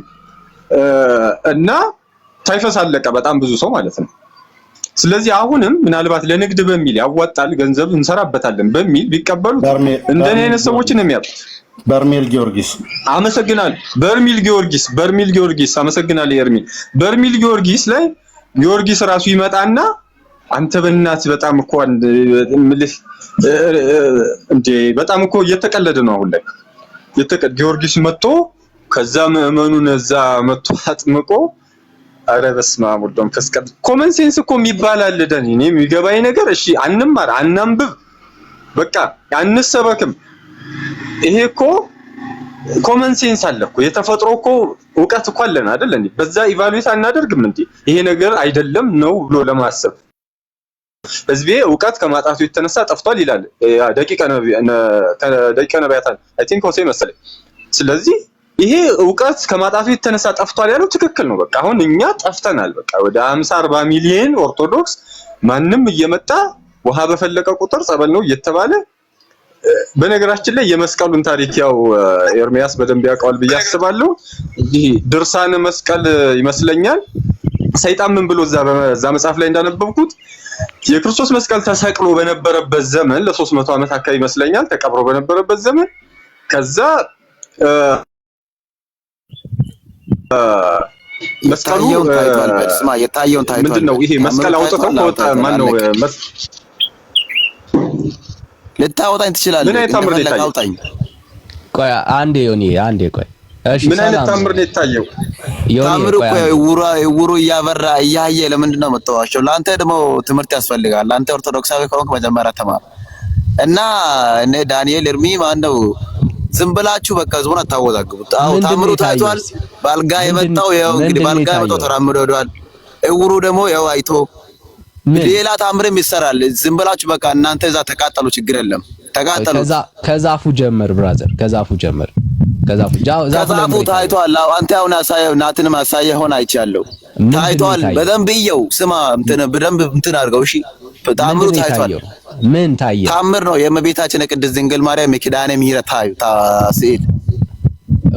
እና ታይፈስ አለቀ በጣም ብዙ ሰው ማለት ነው። ስለዚህ አሁንም ምናልባት ለንግድ በሚል ያዋጣል ገንዘብ እንሰራበታለን በሚል ቢቀበሉት እንደኔ አይነት ሰዎችን ነው የሚያጡት። በርሜል ጊዮርጊስ አመሰግናለሁ። በርሜል ጊዮርጊስ አመሰግናለሁ። ኤርሚል በርሜል ጊዮርጊስ ላይ ጊዮርጊስ ራሱ ይመጣና አንተ በእናትህ በጣም እኮ ምልህ እንዴ በጣም እኮ እየተቀለደ ነው አሁን ላይ ጊዮርጊስ መጥቶ ከዛ ምዕመኑን እዛ መጥቶ አጥምቆ አረ በስመ አብ ወልድ ወመንፈስ ቅዱስ ኮመን ሴንስ እኮ የሚባል አለ። ደን እኔ የሚገባኝ ነገር እሺ አንማር አናንብብ በቃ አንሰበክም። ይሄ እኮ ኮመን ሴንስ አለ እኮ የተፈጥሮ እኮ ዕውቀት እኮ አለን አይደል እንዴ? በዛ ኢቫሉዌት አናደርግም እንዴ? ይሄ ነገር አይደለም ነው ብሎ ለማሰብ ህዝቤ ዕውቀት ከማጣቱ የተነሳ ጠፍቷል ይላል ደቂቀ ነቢያት አይ ቲንክ ሆሴ መሰለኝ። ስለዚህ ይሄ ዕውቀት ከማጣቱ የተነሳ ጠፍቷል ያለው ትክክል ነው። በቃ አሁን እኛ ጠፍተናል። በቃ ወደ 50-40 ሚሊዮን ኦርቶዶክስ ማንም እየመጣ ውሃ በፈለቀ ቁጥር ጸበል ነው እየተባለ በነገራችን ላይ የመስቀሉን ታሪክ ያው ኤርሚያስ በደንብ ያውቀዋል ብዬ አስባለሁ። ይሄ ድርሳነ መስቀል ይመስለኛል ሰይጣን ምን ብሎ እዛ መጽሐፍ ላይ እንዳነበብኩት የክርስቶስ መስቀል ተሰቅሎ በነበረበት ዘመን ለ300 ዓመት አካባቢ ይመስለኛል ተቀብሮ በነበረበት ዘመን ከዛ መስቀሉ የታየውን ታይቷል። ምንድነው ይሄ መስቀል አውጥተው ከወጣ ማን ነው ልታወጣኝ ትችላለህ? ምን አይነት ታምር ነው የታየው? ቆይ አንዴ ዮኒ አንዴ ቆይ እሺ ምን አይነት ታምር ነው የታየው? ታምር እኮ ዕውሩ እያበራ እያየ ለምንድን ነው የምትዋሸው? ለአንተ ደግሞ ትምህርት ያስፈልጋል። ለአንተ ኦርቶዶክሳዊ ከሆንክ መጀመሪያ ተማር እና እኔ ዳንኤል ኤርሚ ማነው ዝም ብላችሁ በቃ ዝሙን አታወዛግቡት። አዎ ታምሩ ታይቷል። ባልጋ የመጣው ያው እንግዲህ ባልጋ የመጣው ተራምዶ ሄዷል። ዕውሩ ደግሞ ያው አይቶ ሌላ ታምርም ይሰራል። ዝም ብላችሁ በቃ እናንተ እዛ ተቃጠሉ፣ ችግር የለም ተቃጠሉ። ከዛፉ ጀመር ብራዘር፣ ከዛፉ ጀመር። ከዛፉ ታይቷል። አንተ አሁን አሳየው ናትንም አሳየው ሆነ አይቻለሁ። ታይቷል። በደንብ ይየው ስማ በደንብ እንትን አድርገው እሺ። ታምሩ ታይቷል። ምን ታየ? ታምር ነው የእመቤታችን የቅድስት ድንግል ማርያም የኪዳነ ምሕረት ስዕል።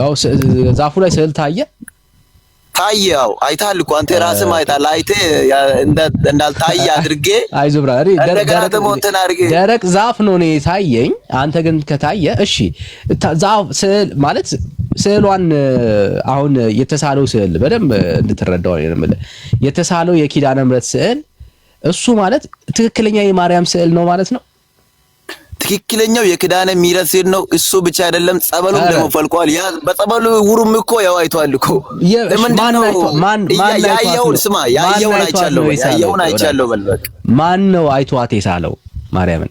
አው ዛፉ ላይ ስዕል ታየ። ታየው አይታል እኮ አንተ ራስህ አይታል። አይተህ እንዳልታየ አድርጌ አይዞህ ብራዘር፣ ደረቅ ዛፍ ነው ነው የታየኝ። አንተ ግን ከታየ እሺ ዛፍ ስዕል ማለት ስዕሏን አሁን የተሳለው ስዕል በደንብ እንድትረዳው ነው የምልህ። የተሳለው የኪዳነ ምሕረት ስዕል እሱ ማለት ትክክለኛ የማርያም ስዕል ነው ማለት ነው። ትክክለኛው የኪዳነ ምሕረት ስዕል ነው። እሱ ብቻ አይደለም ጸበሉም ደግሞ ፈልቋል። ያ በጸበሉ ዕውሩም እኮ ያው አይቷል እኮ ማን ያየውን ስማ ያየውን አይቻለሁ በልበቅ። ማን ነው አይቷት የሳለው ማርያምን?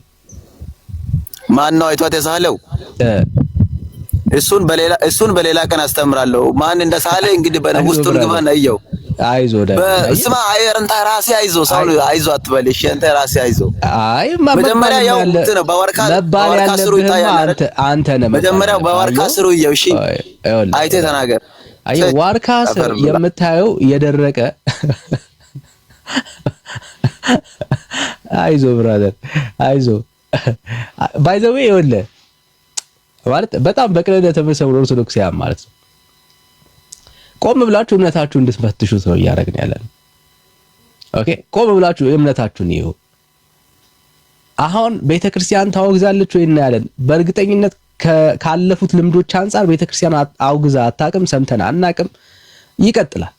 ማን ነው አይቷት የሳለው? እሱን በሌላ ቀን አስተምራለሁ። ማን እንደሳለ እንግዲህ በውስጡን ግባ ነው። አይዞ ስማ አንተ ራስህ አይዞ ሰው አይዞ አትበል እሺ። አንተ ራስህ አይዞ። አይ መጀመሪያ ያው እንትን በወርካ ስሩ ይታያል። አንተ ነህ መጀመሪያ በወርካ ስሩ ይየው እሺ። አይተህ ተናገር። አይ ዋርካ ስር የምታየው የደረቀ አይዞ ብራዘር አይዞ ባይ ዘ ዌይ ይኸውልህ ማለት በጣም በቅንነት ተመሰሉ ኦርቶዶክሳውያን ማለት ነው። ቆም ብላችሁ እምነታችሁን እንድትፈትሹት ነው እያደረግን ያለን። ኦኬ ቆም ብላችሁ እምነታችሁን ይዩ። አሁን ቤተክርስቲያን ታወግዛለች ወይ እናያለን። በእርግጠኝነት ካለፉት ልምዶች አንፃር ቤተክርስቲያን አውግዛ አታውቅም፣ ሰምተን አናውቅም። ይቀጥላል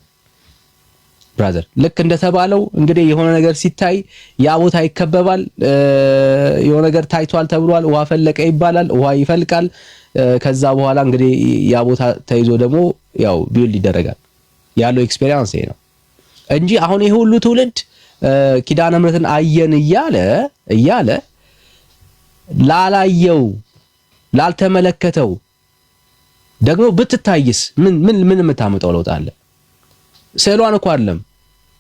ብራዘር። ልክ እንደተባለው እንግዲህ የሆነ ነገር ሲታይ ያ ቦታ ይከበባል። የሆነ ነገር ታይቷል ተብሏል፣ ውሃ ፈለቀ ይባላል፣ ውሃ ይፈልቃል። ከዛ በኋላ እንግዲህ ያ ቦታ ተይዞ ደግሞ ያው ቢውልድ ይደረጋል። ያለው ኤክስፒሪየንስ ይሄ ነው እንጂ አሁን ይሄ ሁሉ ትውልድ ኪዳነ ምሕረትን አየን እያለ ላላየው ላልተመለከተው ደግሞ ብትታይስ ምን የምታመጣው ለውጥ አለ? ስዕሏን እኮ አይደለም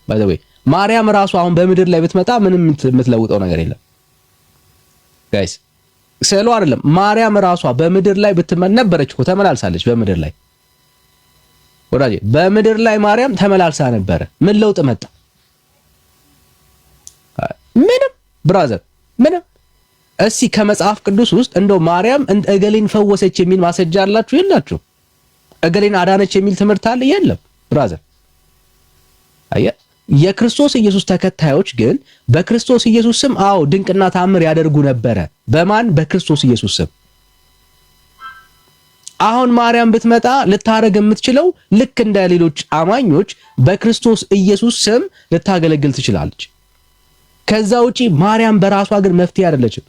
ባይ ዘ ዌይ ማርያም ራሱ አሁን በምድር ላይ ብትመጣ ምንም የምትለውጠው ነገር የለም ጋይስ። ስዕሏ አይደለም ማርያም ራሷ በምድር ላይ ነበረች እኮ ተመላልሳለች በምድር ላይ ወዳጄ፣ በምድር ላይ ማርያም ተመላልሳ ነበረ። ምን ለውጥ መጣ? ምንም ብራዘር፣ ምንም። እስኪ ከመጽሐፍ ቅዱስ ውስጥ እንደው ማርያም እገሌን ፈወሰች የሚል ማስረጃ አላችሁ? የላችሁ። እገሌን አዳነች የሚል ትምህርት አለ? የለም ብራዘር። አየህ፣ የክርስቶስ ኢየሱስ ተከታዮች ግን በክርስቶስ ኢየሱስ ስም አዎ ድንቅና ታምር ያደርጉ ነበረ። በማን? በክርስቶስ ኢየሱስ ስም። አሁን ማርያም ብትመጣ ልታረግ የምትችለው ልክ እንደ ሌሎች አማኞች በክርስቶስ ኢየሱስ ስም ልታገለግል ትችላለች። ከዛ ውጪ ማርያም በራሷ ግን መፍትሄ አይደለችም።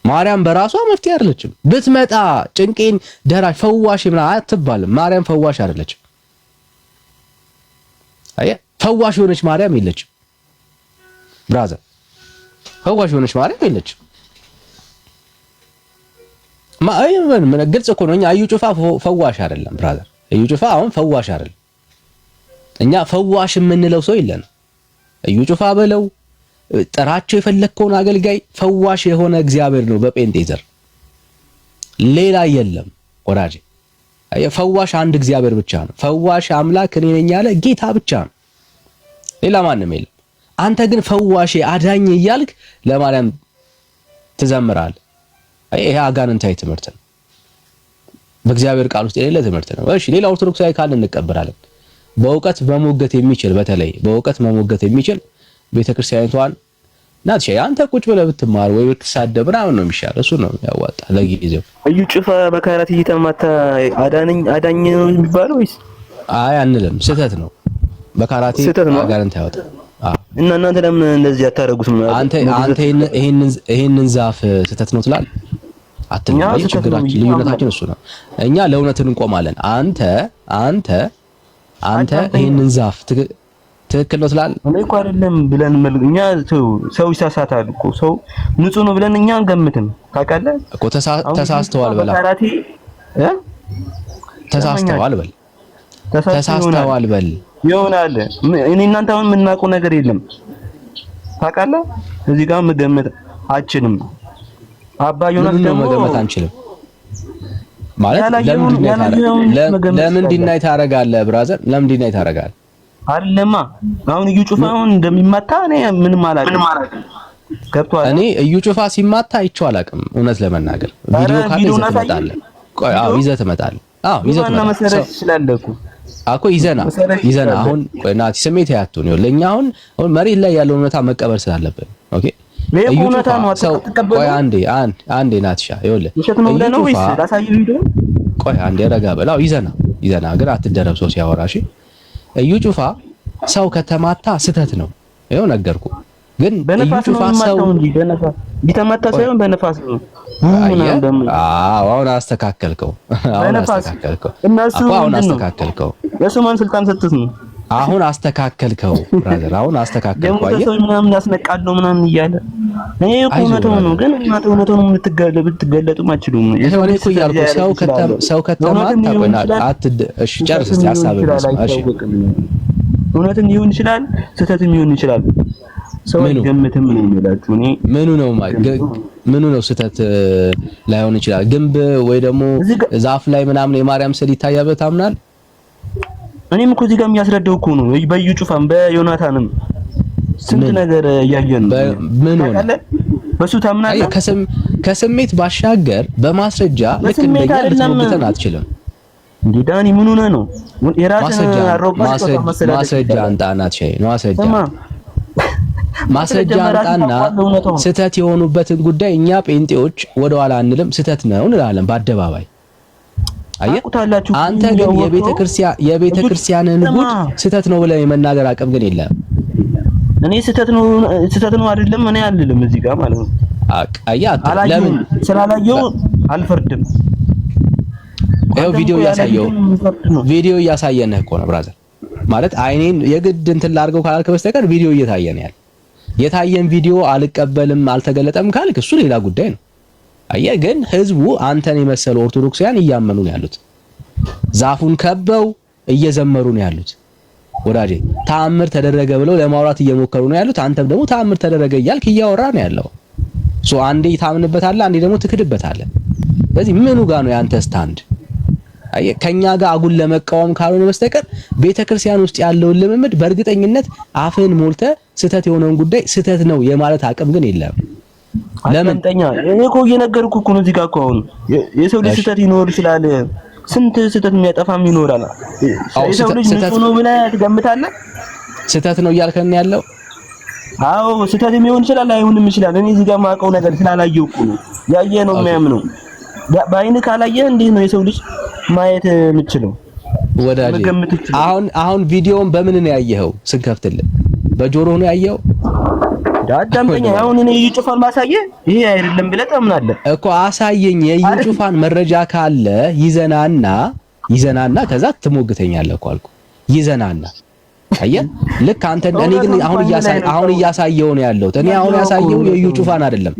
ማርያም በራሷ መፍትሄ አይደለችም። ብትመጣ ጭንቄን ደራሽ ፈዋሽ ምናምን አትባልም። ማርያም ፈዋሽ አይደለችም። አየህ፣ ፈዋሽ የሆነች ማርያም የለችም ብራዘር፣ ፈዋሽ የሆነች ማርያም የለችም። ምን ግልጽ እኮ ነው። እኛ እዩ ጩፋ ፈዋሽ አይደለም ብራዘር። እዩ ጩፋ አሁን ፈዋሽ አይደለም። እኛ ፈዋሽ የምንለው ሰው የለንም። እዩ ጩፋ በለው ጥራቸው የፈለከውን አገልጋይ ፈዋሽ የሆነ እግዚአብሔር ነው በጴንጤ ዘር፣ ሌላ የለም ወዳጄ። ፈዋሽ አንድ እግዚአብሔር ብቻ ነው። ፈዋሽ አምላክ እኔ ነኝ ያለ ጌታ ብቻ ነው፣ ሌላ ማንም የለም። አንተ ግን ፈዋሽ አዳኝ እያልክ ለማርያም ትዘምራለህ። ይሄ አጋንንታዊ ትምህርት ነው፣ በእግዚአብሔር ቃል ውስጥ የሌለ ትምህርት ነው። እሺ ሌላ ኦርቶዶክሳዊ ካል እንቀበላለን። በእውቀት መሞገት የሚችል በተለይ በእውቀት መሞገት የሚችል ቤተክርስቲያኒቷን ናት። አንተ ቁጭ ብለህ ብትማር ወይ ብትሳደብ ምናምን ነው የሚሻለው። እሱ ነው ያዋጣ ለጊዜው። እዩ ጩፋ በካራት እየተማታ አዳኝ ነው የሚባለው ወይስ? አይ አንልም፣ ስህተት ነው። በካራቴ አጋንንት ያወጣ። እና እናንተ ለምን እንደዚህ አታረጉትም? አንተ ይሄንን ዛፍ ስህተት ነው ትላለህ አትልም። ችግራችን ልዩነታችን እሱ ነው። እኛ ለእውነት እንቆማለን። አንተ ይሄንን ዛፍ ትክክል ነው ትላለህ። እኔ እኮ አይደለም ብለን እኛ ሰው ይሳሳታል እኮ ሰው ንጹህ ነው ብለን እኛ አንገምትም። ታውቃለህ እኮ ተሳስተዋል በላ ተሳስተዋል በል ይሆናል። እኔ እናንተ አሁን የምናውቀው ነገር የለም። ታውቃለህ እዚህ ጋር መገመት አችልም። አባ ዮናስ ደግሞ መገመት አንችልም ማለት ለምን ዲናይ ታረጋለህ ብራዘር? ለምን ዲናይ ታረጋለህ? አይደለማ አሁን እዩ ጩፋ አሁን እንደሚማታ እኔ ምንም አላውቅም። ገብቶሃል? እኔ እዩ ጩፋ ሲማታ አይቼው አላውቅም። እውነት ለመናገር ቪዲዮ ካለ ይዘህ ትመጣለህ። ቆይ አዎ ይዘህ ትመጣለህ። ይዘህ ትመጣለህ እኮ ይዘና አሁን ቆይ ናቲ ስሜት ያቱን ነው ለኛ አሁን መሬት ላይ ያለው እውነታ መቀበል ስላለብን ኦኬ። እዩ ጩፋ ሰው ቆይ አንዴ ናትሻ ይኸውልህ ቆይ አንዴ ረጋ በል። ይዘና ግን አትደረብ ሰው ሲያወራ እሺ። እዩ ጩፋ ሰው ከተማታ ስተት ነው። ይኸው ነገርኩ። ግን እዩ ጩፋ ሰው ቢተማታ ሳይሆን በነፋስ ነው። አሁን አስተካከልከው። የሱማን ስልጣን ሰጥተህ ነው። አሁን አስተካከልከው ብራዘር፣ አሁን አስተካከልከው። አየህ ሰው ምናምን ያስነቃለው ምናምን እያለ እኔ እኮ እውነቱን ነው። ግን እውነቱን የምትገለጡ ማችሉም ነው። ይሄ እኮ እያልኩ ሰው ከተማታ ቆይና እሺ ጨርስ እስቲ ሐሳብህ እሺ። እውነትም ሊሆን ይችላል፣ ስህተትም ሊሆን ይችላል። ሰው አይገምትም ነው የሚላችሁ። እኔ ምኑ ነው ስህተት ላይሆን ይችላል? ግንብ ወይ ደግሞ ዛፍ ላይ ምናምን የማርያም ስዕል ይታያል ብለህ ታምናለህ? እኔም እኮ እዚህ ጋር የሚያስረዳው እኮ ነው። በዩ ጩፋም በዮናታንም ስንት ነገር እያየን ነው። ምን ሆነ? በሱ ታምናለህ? ከስሜት ባሻገር በማስረጃ ልክ እንደኛ ልትሞግተን አትችልም። እንዴ ዳኒ ምን ሆነ ነው? የራስን ማስረጃ አንጣናት ሸይ ነው ማስረጃ አንጣና ስህተት የሆኑበትን ጉዳይ እኛ ጴንጤዎች ወደኋላ አንልም። ስህተት ነው እንላለን በአደባባይ። አየህ አንተ ግን የቤተክርስቲያንን ጉድ ስህተት ነው ብለህ የመናገር አቅም ግን የለም። እኔ ስህተት ነው አይደለም እኔ አልልም እዚህ ጋር ማለት ነው። አያት ለምን ስላላየው አልፈርድም። ይኸው ቪዲዮ እያሳየንህ እኮ ነው ብራዘር። ማለት አይኔን የግድ እንትን ላድርገው ካላልክ በስተቀር ቪዲዮ እየታየን ያለ የታየን ቪዲዮ አልቀበልም አልተገለጠም ካልክ እሱ ሌላ ጉዳይ ነው። አየህ ግን ህዝቡ አንተን የመሰሉ ኦርቶዶክሳውያን እያመኑ ነው ያሉት። ዛፉን ከበው እየዘመሩ ነው ያሉት። ወዳጄ ተአምር ተደረገ ብለው ለማውራት እየሞከሩ ነው ያሉት። አንተም ደግሞ ተአምር ተደረገ እያልክ እያወራ ነው ያለው። አንዴ ታምንበታለህ፣ አንዴ ደግሞ ትክድበታለህ። ስለዚህ ምኑ ጋር ነው ያንተ ስታንድ? አየህ ከኛ ጋር አጉል ለመቃወም ካልሆነ በስተቀር ቤተክርስቲያን ውስጥ ያለውን ልምምድ በእርግጠኝነት አፍህን ሞልተህ ስህተት የሆነውን ጉዳይ ስህተት ነው የማለት አቅም ግን የለም። ለምን ጠኛ እኔ እኮ እየነገርኩህ እኮ ነው። እዚህ ጋር እኮ አሁን የሰው ልጅ ስህተት ይኖር ይችላል። ስንት ስህተት የሚያጠፋም ይኖራል። የሰው ልጅ ንጹህ ነው ብለህ ትገምታለህ? ስህተት ነው እያልከን ያለው? አዎ ስህተት የሚሆን ይችላል፣ አይሆንም ይችላል። እኔ እዚህ ጋር የማውቀው ነገር ስላላየሁ እኮ ነው። ያየህ ነው የሚያምነው። በአይንህ ካላየህ እንዴት ነው የሰው ልጅ ማየት የምችለው? ወዳጄ አሁን ቪዲዮውን በምን ነው ያየኸው? ስንከፍትልህ በጆሮ ነው ያየኸው? አዳምጠኛ። አሁን እኔ የዩ ጩፋን ማሳየህ ይሄ አይደለም ብለህ ታምናለህ እኮ። አሳየኝ። የዩ ጩፋን መረጃ ካለ ይዘናና ከዛ ትሞግተኛለህ እኮ አልኩ። ይዘናና አየህ ልክ አንተ እኔ ግን አሁን እያሳየው ነው ያለሁት። እኔ አሁን ያሳየው የዩ ጩፋን አይደለም።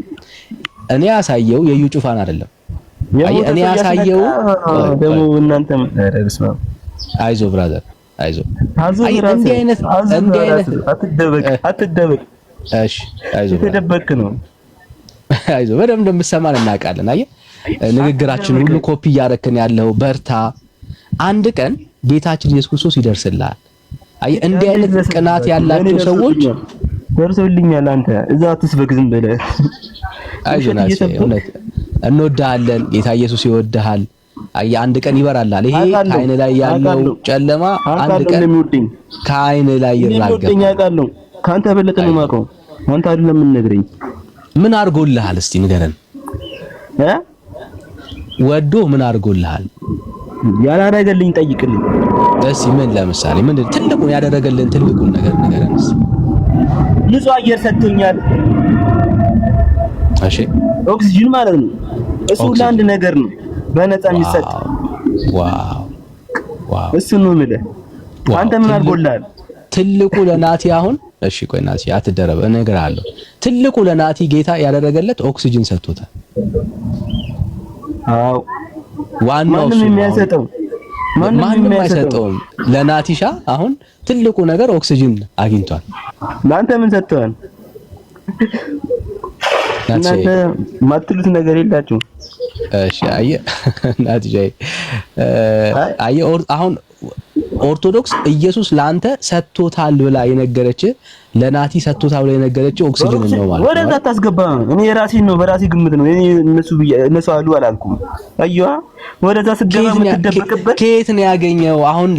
እኔ ያሳየው የዩ ጩፋን አይደለም። እኔ ያሳየው ደግሞ እናንተ አይዞ ብራዘር አይዞ። እንዲህ አይነት አትደበቅ። እሺ አይዞ ተደበክ ነው። አይዞ በደምብ እንደምትሰማን እናውቃለን። አየህ ንግግራችን ሁሉ ኮፒ እያረክን ያለው በርታ። አንድ ቀን ጌታችን ኢየሱስ ክርስቶስ ይደርስልሃል። አየህ እንዲህ አይነት ቅናት ያላቸው ሰዎች ደርሰውልኛል። አንተ እዛ አትስበክ ዝም ብለህ። አይዞህ ናቸው እውነት እንወድሃለን። ጌታ ኢየሱስ ይወድሃል። አየህ አንድ ቀን ይበራልሃል። ይሄ ከዓይን ላይ ያለው ጨለማ አንድ ቀን ከዓይን ላይ ይራገፋል። ካንተ በለጠ ነው የማውቀው። አንተ አይደለም የምንነግረኝ። ምን አድርጎልሃል እስቲ ንገረን። ወዶ ምን አድርጎልሃል? ያላደረገልኝ ጠይቅልኝ እስቲ። ምን ለምሳሌ ምን ትልቁን ያደረገልን ትልቁን ነገር ንገረን እስቲ። ንጹህ አየር ሰጥቶኛል። እሺ ኦክሲጅን ማለት ነው። እሱ ለአንድ ነገር ነው በነፃ የሚሰጥ። ዋው እሱ ነው የምልህ። አንተ ምን አድርጎልሃል? ትልቁ ለናቲ አሁን እሺ ቆይ ናቲ አትደረብ እነግርሃለሁ። ትልቁ ለናቲ ጌታ ያደረገለት ኦክሲጅን ሰጥቶታል። አዎ ዋናው ማንም አይሰጠውም። ለናቲሻ አሁን ትልቁ ነገር ኦክሲጅን አግኝቷል። ለአንተ ምን ሰጥቷል? እናንተ ማትሉት ነገር የላችሁም። እሺ አየህ ናቲሻ አየህ አሁን ኦርቶዶክስ ኢየሱስ ላንተ ሰጥቶታል ብላ የነገረች ለናቲ ሰጥቶታል ብላ የነገረች ኦክሲጅን ነው ማለት ነው። ወደዛ ታስገባ። እኔ የራሴን ነው በራሴ ግምት ነው። እኔ እነሱ አሉ አላልኩም። አየዋ ወደዛ ስገባ የምትደበቅበት ከየት ነው ያገኘው? አሁን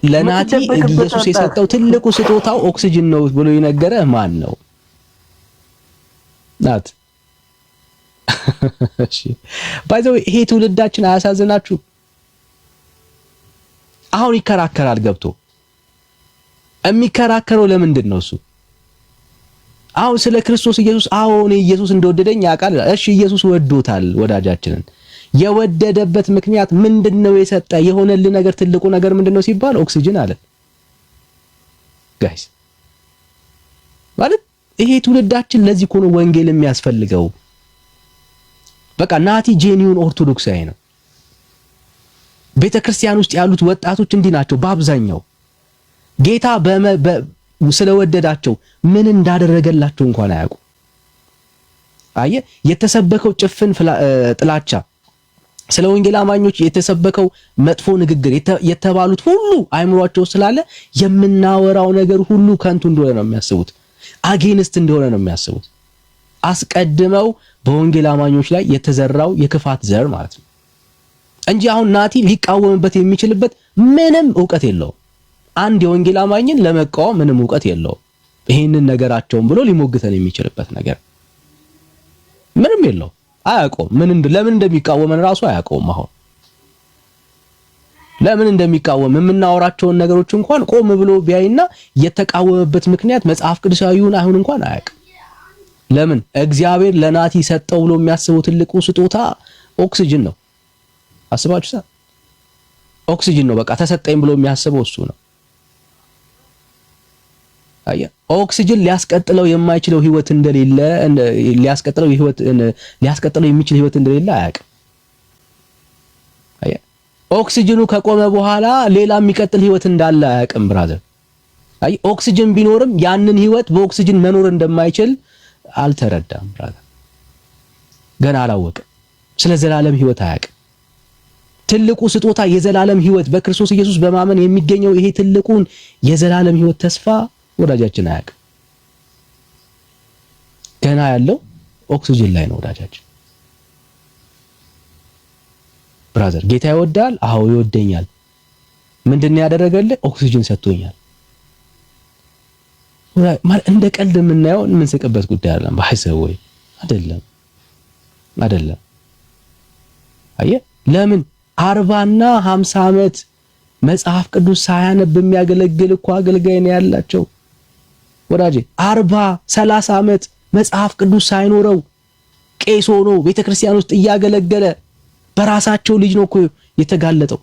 ለናቲ ኢየሱስ የሰጠው ትልቁ ስጦታው ኦክሲጅን ነው ብሎ የነገረ ማን ነው? ናት እሺ ባይዘው ይሄ ትውልዳችን አያሳዝናችሁ? አሁን ይከራከራል ገብቶ። የሚከራከረው ለምንድን ነው? እሱ አሁን ስለ ክርስቶስ ኢየሱስ እኔ ኢየሱስ እንደወደደኝ ያውቃል። እሺ ኢየሱስ ወዶታል ወዳጃችንን። የወደደበት ምክንያት ምንድነው? የሰጠ የሆነልን ነገር ትልቁ ነገር ምንድነው ሲባል ኦክሲጅን አለ። ጋይስ ማለት ይሄ ትውልዳችን ለዚህ እኮ ነው ወንጌል የሚያስፈልገው። በቃ ናቲ ጄኒውን ኦርቶዶክሳዊ ነው። ቤተክርስቲያን ውስጥ ያሉት ወጣቶች እንዲህ ናቸው በአብዛኛው። ጌታ ስለወደዳቸው ምን እንዳደረገላቸው እንኳን አያውቁ። አየህ የተሰበከው ጭፍን ጥላቻ፣ ስለ ወንጌል አማኞች የተሰበከው መጥፎ ንግግር የተባሉት ሁሉ አይምሯቸው ስላለ የምናወራው ነገር ሁሉ ከንቱ እንደሆነ ነው የሚያስቡት። አጌንስት እንደሆነ ነው የሚያስቡት። አስቀድመው በወንጌል አማኞች ላይ የተዘራው የክፋት ዘር ማለት ነው እንጂ አሁን ናቲ ሊቃወምበት የሚችልበት ምንም ዕውቀት የለውም። አንድ የወንጌል አማኝን ለመቃወም ምንም ዕውቀት የለውም። ይሄንን ነገራቸውን ብሎ ሊሞግተን የሚችልበት ነገር ምንም የለው። አያውቀውም። ለምን እንደሚቃወመን ራሱ አያውቀውም። አሁን ለምን እንደሚቃወም የምናወራቸውን ነገሮች እንኳን ቆም ብሎ ቢያይና የተቃወመበት ምክንያት መጽሐፍ ቅዱሳዊውን አይሁን እንኳን አያውቅም። ለምን እግዚአብሔር ለናቲ ሰጠው ብሎ የሚያስበው ትልቁ ስጦታ ኦክሲጅን ነው። አስባችሁታ? ኦክሲጅን ነው በቃ ተሰጠኝ ብሎ የሚያስበው እሱ ነው። አያ ኦክሲጅን ሊያስቀጥለው የማይችለው ህይወት እንደሌለ ሊያስቀጥለው የሚችል ህይወት እንደሌለ አያውቅም። አያ ኦክሲጅኑ ከቆመ በኋላ ሌላ የሚቀጥል ህይወት እንዳለ አያውቅም ብራዘር። አይ ኦክሲጅን ቢኖርም ያንን ህይወት በኦክሲጅን መኖር እንደማይችል አልተረዳም ብራዘር። ገና አላወቀም። ስለ ዘላለም ህይወት አያውቅም። ትልቁ ስጦታ የዘላለም ህይወት በክርስቶስ ኢየሱስ በማመን የሚገኘው ይሄ ትልቁን የዘላለም ህይወት ተስፋ ወዳጃችን አያውቅም። ገና ያለው ኦክሲጅን ላይ ነው ወዳጃችን። ብራዘር ጌታ ይወዳል? አዎ ይወደኛል። ምንድነው ያደረገልህ? ኦክሲጅን ሰጥቶኛል። ማለት እንደ ቀልድ የምናየው የምንስቅበት ጉዳይ አይደለም። ባይሰው ወይ አይደለም። አየህ ለምን 40 እና 50 ዓመት መጽሐፍ ቅዱስ ሳያነብ የሚያገለግል እኮ አገልጋይ ነው ያላቸው ወዳጄ። 40 30 ዓመት መጽሐፍ ቅዱስ ሳይኖረው ቄስ ሆኖ ቤተክርስቲያን ውስጥ እያገለገለ በራሳቸው ልጅ ነው እኮ የተጋለጠው።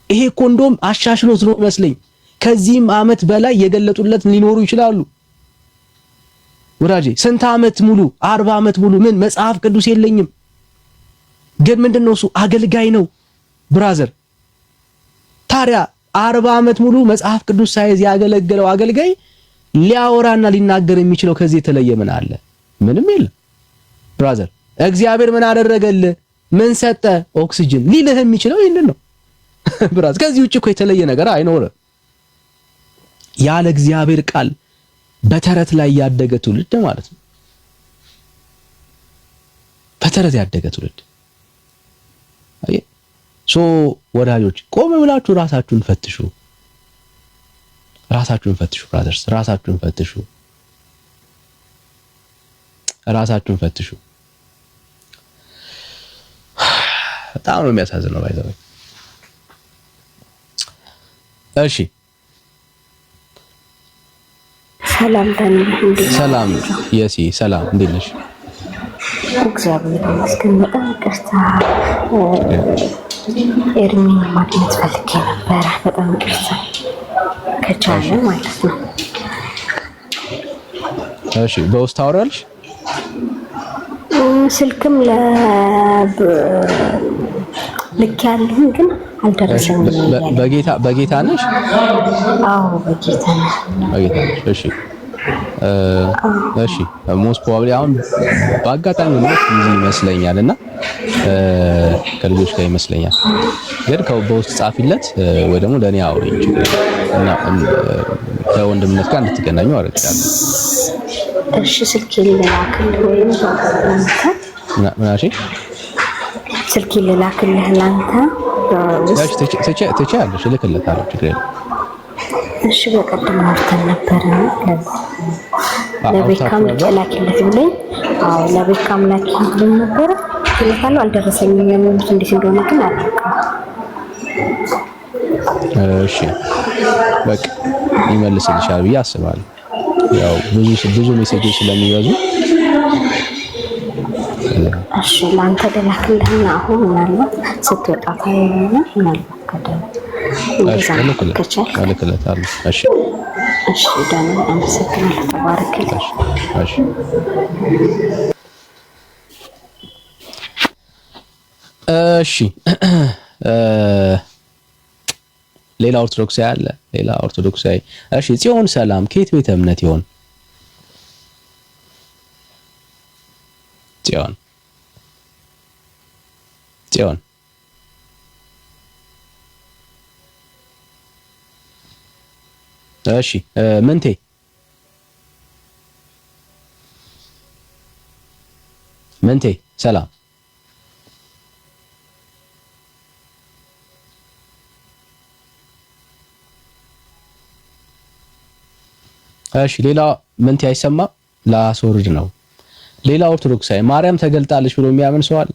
ይሄ እኮ እንደውም አሻሽሎት ነው መስለኝ ከዚህም ዓመት በላይ የገለጡለት ሊኖሩ ይችላሉ ወዳጄ። ስንት ዓመት ሙሉ 40 ዓመት ሙሉ ምን መጽሐፍ ቅዱስ የለኝም፣ ግን ምንድነው እሱ አገልጋይ ነው ብራዘር። ታዲያ 40 ዓመት ሙሉ መጽሐፍ ቅዱስ ሳይዝ ያገለገለው አገልጋይ ሊያወራና ሊናገር የሚችለው ከዚህ የተለየ ምን አለ? ምንም የለም ብራዘር። እግዚአብሔር ምን አደረገልህ? ምን ሰጠ? ኦክሲጅን ሊልህ የሚችለው ይሄንን ነው ብራዘር። ከዚህ ውጪ እኮ የተለየ ነገር አይኖርም። ያለ እግዚአብሔር ቃል በተረት ላይ ያደገ ትውልድ ማለት ነው። በተረት ያደገ ትውልድ። አይ ወዳጆች ቆም ብላችሁ ራሳችሁን ፈትሹ። ብራዘርስ ራሳችሁን ፈትሹ። በጣም ነው የሚያሳዝነው ባይዘው። እሺ ሰላም የሲ ሰላም፣ እንዴት ነሽ? እግዚአብሔር ይመስገን። በጣም ይቅርታ ኤርሚ ማግኘት ፈልጌ ነበረ። በጣም ይቅርታ ከቻለ ማለት ነው። እሺ በውስጥ ታወራለሽ? ስልክም ልክ ያለሁን ግን አልደረሰኝም። በጌታ ነሽ? አዎ በጌታ ነሽ። እሺ ሞስት ፕሮባብሊ አሁን በአጋጣሚ ነው ይመስለኛል እና ከልጆች ጋር ይመስለኛል። ግን በውስጥ ጻፊለት ወይ ደግሞ ለኔ አውሪኝ እና ከወንድምነት ጋር እንድትገናኙ አደርጋለሁ። እሺ ስልኬን ልላክልህ ወይም ምናሽ ስልኬን ልላክልህ ላንተ? እሺ ትችያለሽ፣ እልክለታለሁ፣ ችግር የለም። እሺ በቀደም አውርተን ነበር ነው ለቤካም ላኪለት ብለኝ። አዎ ለቤካም ላኪለት ብለኝ ነበር። ይልካሉ አልደረሰኝም። የሚሉት እንዴት እንደሆነ ግን አላውቅም። እሺ በቃ ይመልስልሻል ብዬ አስባለሁ። ያው ብዙ ሜሴጆች ስለሚበዙ እሺ ላንተ ልላክልህና አሁን ምናልባት ስትወጣ ታየውና ምናልባት ከደም እልክለታለሁ። እሺ ዳኒ አመሰግናለሁ። ተባረክልኝ። እሺ ሌላ ኦርቶዶክሳዊ አለ? ሌላ ኦርቶዶክሳዊ። እሺ ጽዮን ሰላም፣ ከየት ቤተ እምነት ይሆን ጽዮን? እሺ ምንቴ ሰላም። እሺ ሌላ ምንቴ አይሰማ ላስወርድ ነው። ሌላ ኦርቶዶክሳዊ ማርያም ተገልጣለች ብሎ የሚያምን ሰው አለ?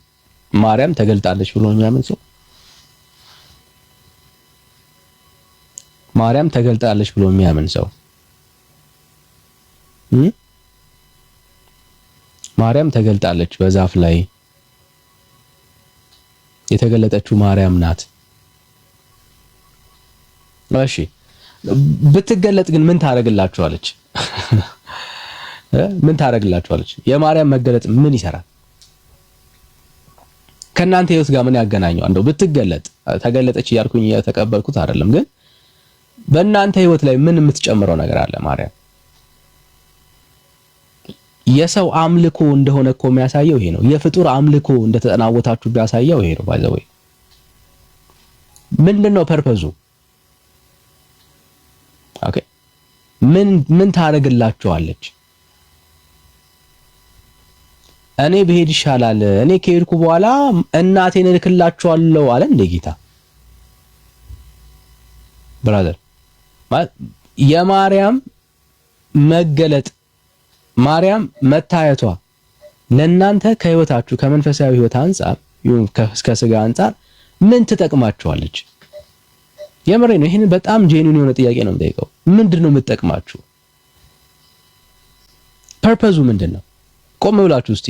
ማርያም ተገልጣለች ብሎ የሚያምን ሰው? ማርያም ተገልጣለች ብሎ የሚያምን ሰው? ማርያም ተገልጣለች፣ በዛፍ ላይ የተገለጠችው ማርያም ናት። እሺ ብትገለጥ ግን ምን ታረግላችኋለች? ምን ታረግላችኋለች? የማርያም መገለጥ ምን ይሰራል? ከእናንተ ህይወት ጋር ምን ያገናኘው? እንደው ብትገለጥ ተገለጠች እያልኩኝ የተቀበልኩት አይደለም፣ ግን በእናንተ ህይወት ላይ ምን የምትጨምረው ነገር አለ? ማርያም የሰው አምልኮ እንደሆነ እኮ የሚያሳየው ይሄ ነው። የፍጡር አምልኮ እንደተጠናወታችሁ ቢያሳየው ይሄ ነው። ባይ ዘ ወይ ምንድነው ፐርፐዙ? ኦኬ ምን ታረግላችኋለች? እኔ ብሄድ ይሻላል፣ እኔ ከሄድኩ በኋላ እናቴን እልክላችኋለሁ አለ እንደ ጌታ። ብራዘር የማርያም መገለጥ ማርያም መታየቷ ለእናንተ ከህይወታችሁ ከመንፈሳዊ ህይወት አንፃር ይሁን ከስጋ አንፃር ምን ትጠቅማችኋለች? የምሬ ነው። ይሄን በጣም ጄኒን የሆነ ጥያቄ ነው የምጠይቀው። ምንድነው የምትጠቅማችሁ? ፐርፐዙ ምንድነው? ቆም ብላችሁ እስቲ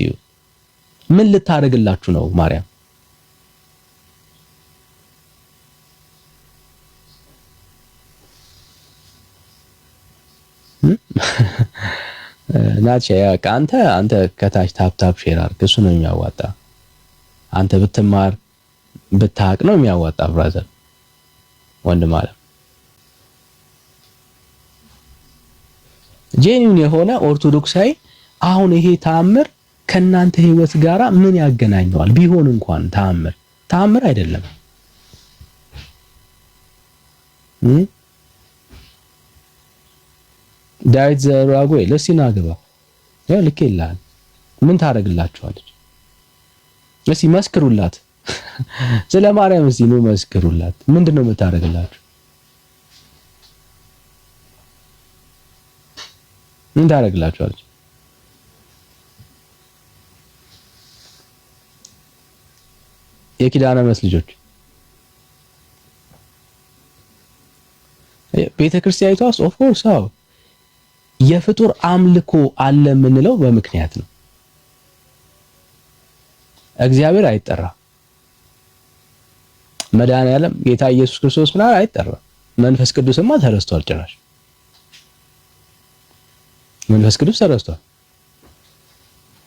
ምን ልታረግላችሁ ነው ማርያም? ናቼ ያው አንተ ከታች ታፕ ሼር አድርግ፣ እሱ ነው የሚያዋጣ። አንተ ብትማር ብታቅ ነው የሚያዋጣ ብራዘር ወንድም አለ። ጄኒን የሆነ ኦርቶዶክሳዊ አሁን ይሄ ተአምር ከናንተ ህይወት ጋራ ምን ያገናኘዋል? ቢሆን እንኳን ተአምር አይደለም። ዳዊት ዘራጎይ ለሲና ገባ ያው ልክ ይላል። ምን ታረግላችኋለች? እስቲ መስክሩላት። ስለ ማርያም እስቲ ነው መስክሩላት። ምንድነው የምታረግላችሁ? ምን ታረግላችኋለች? የኪዳነ ምሕረት ልጆች ቤተክርስቲያኒቷ ውስጥ ኦፍ ኮርስ አዎ የፍጡር አምልኮ አለ የምንለው በምክንያት ነው። እግዚአብሔር አይጠራ፣ መድኃኒዓለም ጌታ ኢየሱስ ክርስቶስ ምናምን አይጠራ። መንፈስ ቅዱስማ ተረስቷል። ጭራሽ መንፈስ ቅዱስ ተረስቷል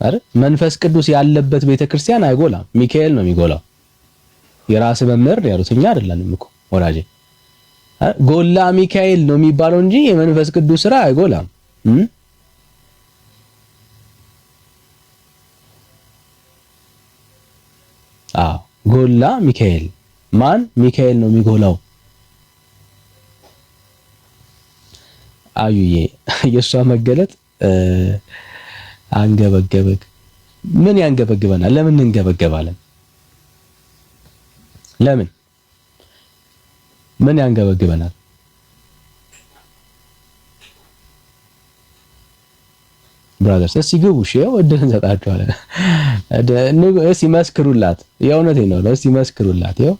አይደል? መንፈስ ቅዱስ ያለበት ቤተክርስቲያን አይጎላም። ሚካኤል ነው የሚጎላው። የራስ መምህር ያሉት እኛ አይደለንም እኮ ወዳጄ። ጎላ ሚካኤል ነው የሚባለው እንጂ የመንፈስ ቅዱስ ስራ አይጎላም። ጎላ ሚካኤል ማን? ሚካኤል ነው የሚጎላው። አዩዬ የሷ መገለጥ አንገበገበግ። ምን ያንገበግበናል? ለምን እንገበገባለን? ለምን ምን ያንገበግበናል? ብራዘርስ እስቲ ግቡ። ሼው እድል እንሰጣችኋለን። እስቲ መስክሩላት። የእውነቴን ነው። እስቲ መስክሩላት። ይኸው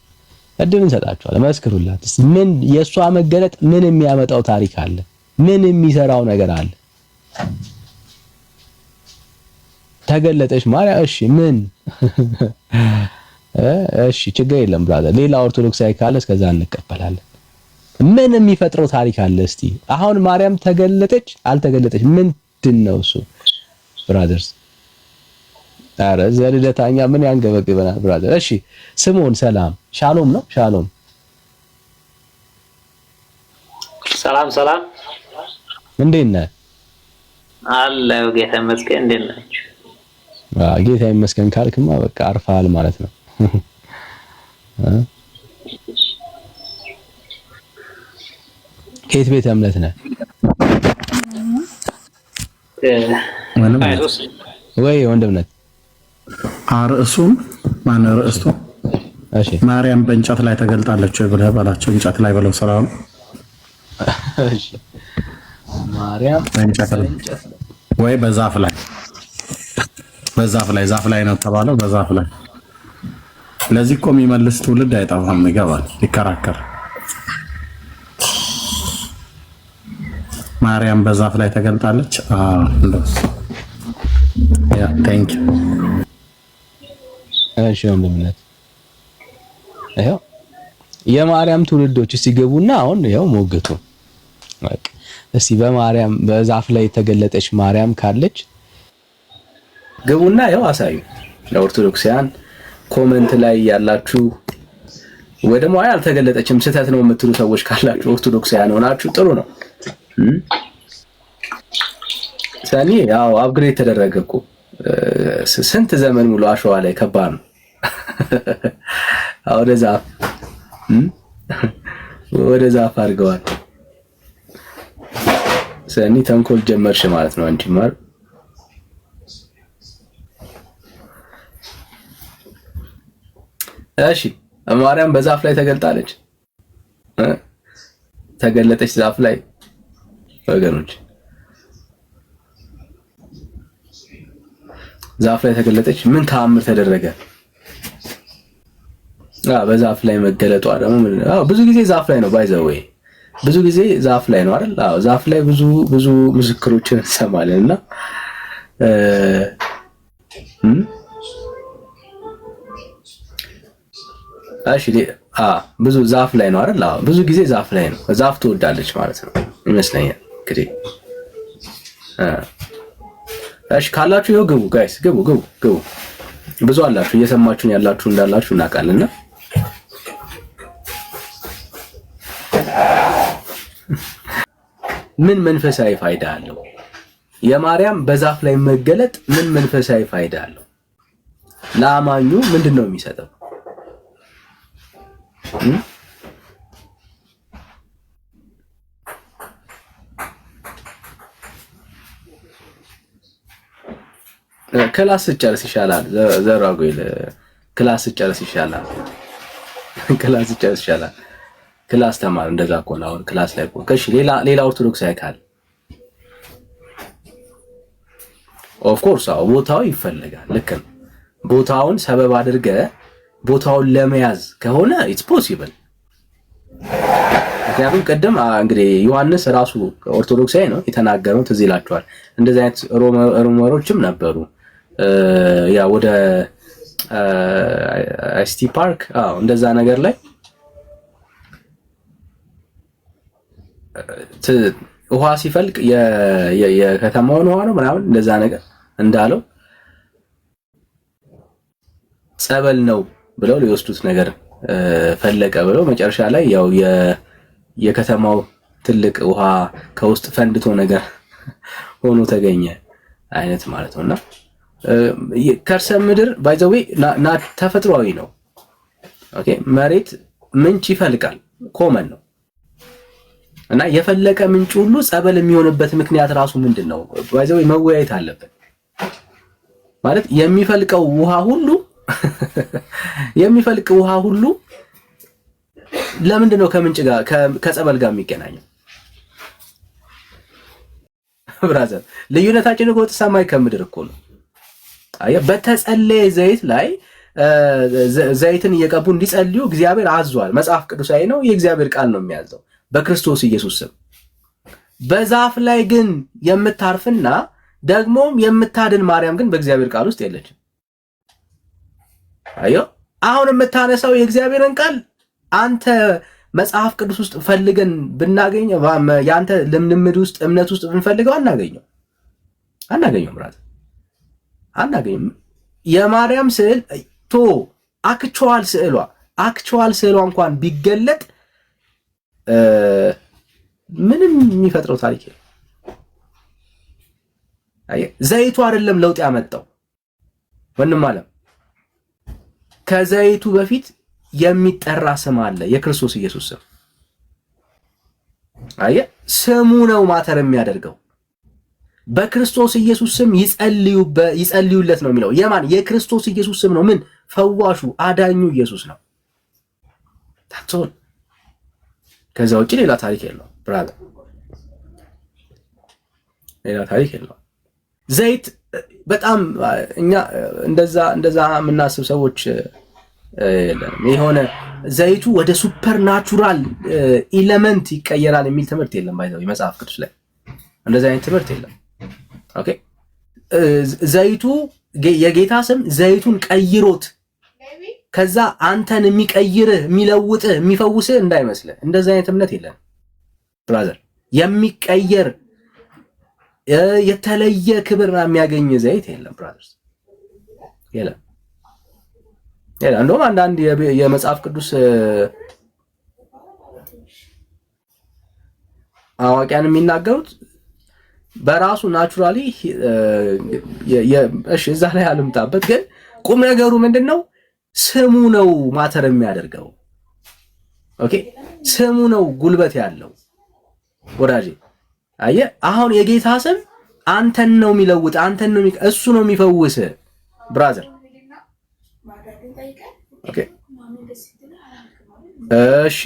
እድል እንሰጣችኋለን። መስክሩላት። እስቲ ምን የሷ መገለጥ ምን የሚያመጣው ታሪክ አለ? ምን የሚሰራው ነገር አለ? ተገለጠች ማርያም። እሺ ምን እሺ ችግር የለም ብራዘር። ሌላ ኦርቶዶክሳዊ ካለ እስከዛ እንቀበላለን። ምን የሚፈጥረው ታሪክ አለ? እስቲ አሁን ማርያም ተገለጠች አልተገለጠች ምንድነው እሱ ብራዘርስ? አረ ዘልደታኛ ምን ያንገበግበናል ብራዘር? እሺ ስምዖን ሰላም ሻሎም ነው። ሻሎም ሰላም እንዴት ነህ? አለሁ ጌታ ይመስገን። እንዴት ናችሁ? ጌታ ይመስገን ካልክማ በቃ አርፋል ማለት ነው። ከየት ቤተ እምነት ነህ? ወይ ወንድምነት ርዕሱም ማን ርዕሱ? እሺ ማርያም በእንጨት ላይ ተገልጣለች ብለህ በላቸው። እንጨት ላይ ብለው ስራው። እሺ ማርያም በእንጨት ላይ ወይ በዛፍ ላይ ዛፍ ላይ ነው ተባለው። በዛፍ ላይ ለዚህ እኮ የሚመልስ ትውልድ አይጠፋም። ይገባል፣ ይከራከር። ማርያም በዛፍ ላይ ተገልጣለች። እንደሱ ያ ቴንክ ዩ። እሺ ወንድምነት ይኸው የማርያም ትውልዶች ሲገቡና አሁን ይኸው ሞገቱ እስቲ በማርያም በዛፍ ላይ የተገለጠች ማርያም ካለች ግቡና ያው አሳዩ። ለኦርቶዶክሳውያን ኮሜንት ላይ ያላችሁ ወይ ደግሞ አይ አልተገለጠችም ስህተት ነው የምትሉ ሰዎች ካላችሁ ኦርቶዶክሳውያን ሆናችሁ ጥሩ ነው። ሰኒ ያው አፕግሬድ ተደረገ እኮ ስንት ዘመን ሙሉ አሸዋ ላይ ከባድ ነው። ወደ ዛፍ አድርገዋል። ሰኒ ተንኮል ጀመርሽ ማለት ነው አንቺ ማር። እሺ ማርያም በዛፍ ላይ ተገልጣለች። ተገለጠች ዛፍ ላይ ወገኖች፣ ዛፍ ላይ ተገለጠች። ምን ተአምር ተደረገ? በዛፍ ላይ መገለጧ ደግሞ ብዙ ጊዜ ዛፍ ላይ ነው ባይዘወይ ብዙ ጊዜ ዛፍ ላይ ነው አይደል? አዎ ዛፍ ላይ ብዙ ምስክሮችን እንሰማለንና እሺ ብዙ ዛፍ ላይ ነው አይደል? አዎ ብዙ ጊዜ ዛፍ ላይ ነው። ዛፍ ትወዳለች ማለት ነው ይመስለኛል እንግዲህ። እሺ ካላችሁ ይኸው ግቡ ጋይስ፣ ግቡ ብዙ አላችሁ እየሰማችሁን ያላችሁ እንዳላችሁ እናውቃለንና ምን መንፈሳዊ ፋይዳ አለው? የማርያም በዛፍ ላይ መገለጥ ምን መንፈሳዊ ፋይዳ አለው? ለአማኙ ምንድነው የሚሰጠው? ክላስ ጨርስ ይሻላል። ዘራጎይል ክላስ ጨርስ ይሻላል። ክላስ ተማር። እንደዛ እኮ ነው አሁን ክላስ ላይ እኮ። እሺ ሌላ ኦርቶዶክስ አይካል ኦፍ ኮርስ አዎ ቦታው ይፈልጋል። ልክ ነው። ቦታውን ሰበብ አድርገ ቦታውን ለመያዝ ከሆነ ኢትስ ፖሲብል። ምክንያቱም ቀደም እንግዲህ ዮሐንስ ራሱ ኦርቶዶክሳዊ ነው የተናገረው ትዝ ይላችኋል። እንደዚህ አይነት ሩመሮችም ነበሩ። ያ ወደ አይስቲ ፓርክ እንደዛ ነገር ላይ ውሃ ሲፈልቅ የከተማውን ውሃ ነው ምናምን እንደዛ ነገር እንዳለው ጸበል ነው ብለው ሊወስዱት ነገር ፈለቀ ብለው መጨረሻ ላይ ያው የከተማው ትልቅ ውሃ ከውስጥ ፈንድቶ ነገር ሆኖ ተገኘ አይነት ማለት ነውና ከርሰ ምድር ባይ ዘ ዌይ ተፈጥሯዊ ነው። ኦኬ መሬት ምንጭ ይፈልቃል ኮመን ነው እና የፈለቀ ምንጭ ሁሉ ጸበል የሚሆንበት ምክንያት ራሱ ምንድነው? ባይ ዘ ዌይ መወያየት አለበት ማለት የሚፈልቀው ውሃ ሁሉ ለምንድን ነው ከምንጭ ጋር ከጸበል ጋር የሚገናኘው? ብራዘር ልዩነታችን እኮ ተሰማይ ከምድር እኮ ነው። አየ በተጸለየ ዘይት ላይ ዘይትን እየቀቡ እንዲጸልዩ እግዚአብሔር አዟል። መጽሐፍ ቅዱሳዊ ነው፣ የእግዚአብሔር ቃል ነው የሚያዘው በክርስቶስ ኢየሱስ ስም። በዛፍ ላይ ግን የምታርፍና ደግሞም የምታድን ማርያም ግን በእግዚአብሔር ቃል ውስጥ የለችም። አዮ አሁን የምታነሳው የእግዚአብሔርን ቃል አንተ መጽሐፍ ቅዱስ ውስጥ ፈልገን ብናገኝ ያንተ ልምምድ ውስጥ እምነት ውስጥ ብንፈልገው አናገኘው ብራዘር አናገኝም። የማርያም ስዕል አክቹዋል ስዕሏ እንኳን ቢገለጥ ምንም የሚፈጥረው ታሪክ የለም። ዘይቱ አይደለም ለውጥ ያመጣው ወንድም አለም። ከዘይቱ በፊት የሚጠራ ስም አለ፣ የክርስቶስ ኢየሱስ ስም። ስሙ ነው ማተር የሚያደርገው። በክርስቶስ ኢየሱስ ስም ይጸልዩለት ነው የሚለው። የማን የክርስቶስ ኢየሱስ ስም ነው። ምን ፈዋሹ አዳኙ ኢየሱስ ነው። ታቶን ከዛ ውጪ ሌላ ታሪክ የለው ብራዘር፣ ሌላ ታሪክ የለው። ዘይት በጣም እኛ እንደዛ የምናስብ ሰዎች የሆነ ዘይቱ ወደ ሱፐር ናቹራል ኤሌመንት ይቀየራል የሚል ትምህርት የለም። ባይዘው መጽሐፍ ቅዱስ ላይ እንደዛ አይነት ትምህርት የለም። ኦኬ ዘይቱ የጌታ ስም ዘይቱን ቀይሮት ከዛ አንተን የሚቀይርህ የሚለውጥህ የሚፈውስህ እንዳይመስልህ። እንደዛ አይነት እምነት የለም ብራዘር። የሚቀየር የተለየ ክብርና የሚያገኝ ዘይት የለም ብራዘርስ፣ የለም። እንደውም አንዳንድ የመጽሐፍ ቅዱስ አዋቂያን የሚናገሩት በራሱ ናቹራሊ እሺ፣ እዛ ላይ አልምጣበት፣ ግን ቁም ነገሩ ምንድነው? ስሙ ነው ማተር የሚያደርገው። ኦኬ፣ ስሙ ነው ጉልበት ያለው ወዳጄ። አየህ፣ አሁን የጌታ ስም አንተን ነው የሚለውጥ፣ አንተን ነው እሱ ነው የሚፈውስ ብራዘር። ኦኬ፣ እሺ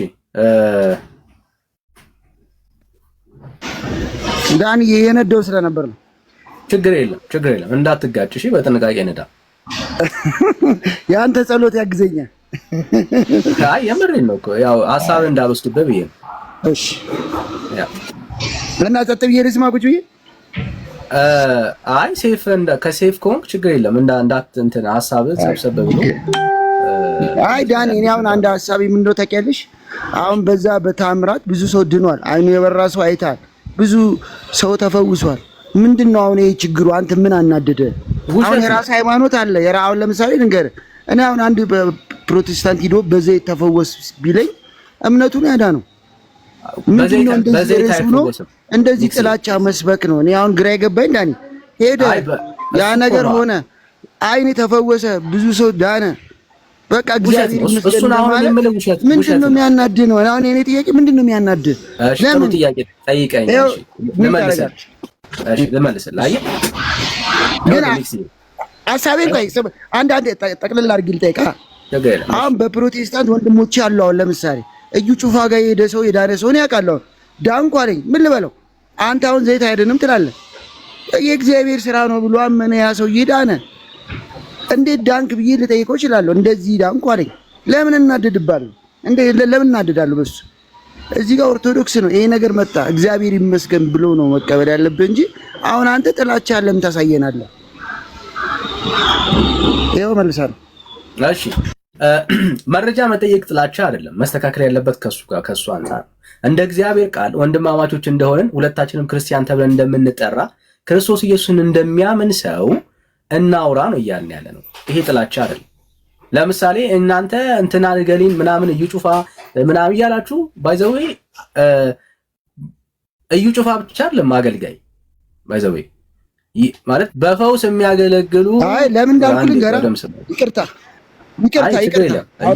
ዳኒ የነደው ስለነበር ነው። ችግር የለም እንዳትጋጭ እሺ። በጥንቃቄ ነዳ። ያንተ ጸሎት ያግዘኛል። አይ የምሬን ነው እኮ ያው ሐሳብ እንዳልወስድብህ ብዬ ነው። እሺ ያ ለና ጸጥ ብዬ ልስማ ቁጭ ብዬ አይ ሴፍ ከሴፍ ከሆንክ ችግር የለም። እንዳት እንትን ሐሳብ ሰብሰብ ብሎ አይ ዳኒ፣ እኔ አሁን አንድ ሐሳብ ምንድነው ታውቂያለሽ? አሁን በዛ በታምራት ብዙ ሰው ድኗል። አይኑ የበራ ሰው አይታል። ብዙ ሰው ተፈውሷል። ምንድነው አሁን ይሄ ችግሩ? አንተ ምን አናደደ? አሁን የራስ ሃይማኖት አለ። አሁን ለምሳሌ ልንገርህ፣ እኔ አሁን አንድ ፕሮቴስታንት ሂዶ በዘይት ተፈወስ ቢለኝ እምነቱን ያዳነው ምንድነው? እንደዚህ ጥላቻ መስበክ ነው። እኔ አሁን ግራ የገባኝ ዳኒ፣ ሄደ ያ ነገር ሆነ፣ አይን ተፈወሰ፣ ብዙ ሰው ዳነ። በቃ እግዚአብሔር ይመስገን ማለት ምንድነው የሚያናድህ ነው? አሁን የኔ ጥያቄ ምንድነው የሚያናድህ? ለምን ጥያቄ ጠይቀኝ። እሺ ልመልስልህ። አየህ ግን ሐሳቤን ቆይ አንድ ጠቅልል አድርጊ ልጠይቃ። አሁን በፕሮቴስታንት ወንድሞቼ አሉ። አሁን ለምሳሌ እዩ ጩፋ ጋር የሄደ ሰው የዳነ ሰው ነው ያውቃለሁ። ዳንኩ አለኝ። ምን ልበለው? አንተ አሁን ዘይት አይደንም ትላለህ። የእግዚአብሔር ስራ ነው ብሎ አመነ። ያ ሰው ዳነ። እንዴት ዳንክ ብዬ ልጠይቀው እችላለሁ። እንደዚህ ዳንኩ አለኝ። ለምን እናድድባለሁ? ለምን እናድዳለሁ በሱ? እዚህ ጋር ኦርቶዶክስ ነው ይሄ ነገር መጣ፣ እግዚአብሔር ይመስገን ብሎ ነው መቀበል ያለብህ እንጂ አሁን አንተ ጥላቻ ለምን ታሳየናለህ? ይኸው መልሳለሁ። እሺ መረጃ መጠየቅ ጥላቻ አይደለም። መስተካከል ያለበት ከሱ አንፃር እንደ እግዚአብሔር ቃል ወንድማማቾች እንደሆነን ሁለታችንም ክርስቲያን ተብለን እንደምንጠራ ክርስቶስ ኢየሱስን እንደሚያምን ሰው እናውራ ነው እያልን ያለ ነው። ይሄ ጥላቻ አይደለም። ለምሳሌ እናንተ እንትና ገሊን ምናምን እዩ ጩፋ ምናምን እያላችሁ ባይዘዌ እዩ ጩፋ ብቻ አይደለም አገልጋይ ባይዘዌ ማለት በፈውስ የሚያገለግሉ አይ ለምን እንዳልኩልኝ ገራ ይቅርታ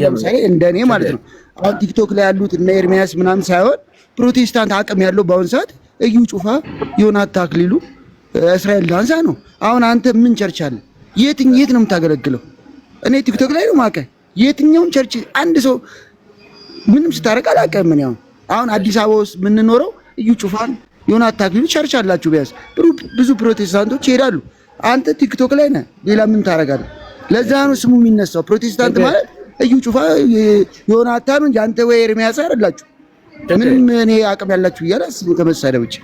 ለምሳሌ እንደኔ ማለት ነው። አሁን ቲክቶክ ላይ ያሉት እነ ኤርሚያስ ምናምን ሳይሆን ፕሮቴስታንት አቅም ያለው በአሁን ሰዓት እዩ ጩፋ፣ ዮናታ አክሊሉ፣ እስራኤል ዳንሳ ነው። አሁን አንተ ምን ቸርች አለ? የት ነው የምታገለግለው? እኔ ቲክቶክ ላይ ነው ማቀ የትኛውም ቸርች አንድ ሰው ምንም ስታረቅ አላውቅም። ምን አሁን አዲስ አበባ ውስጥ የምንኖረው እዩ ጩፋን ዮናታ አክሊሉ ቸርች አላችሁ ቢያንስ ብዙ ፕሮቴስታንቶች ይሄዳሉ። አንተ ቲክቶክ ላይ ነህ፣ ሌላ ምን ታረጋለህ? ለዛ ነው ስሙ የሚነሳው። ፕሮቴስታንት ማለት እዩ ጩፋ ዮናታን እንጂ አንተ ወይ ኤርሚያስ አይደላችሁ። ምንም እኔ አቅም ያላችሁ እያለ አስቡ ከመሳደብ ውጭ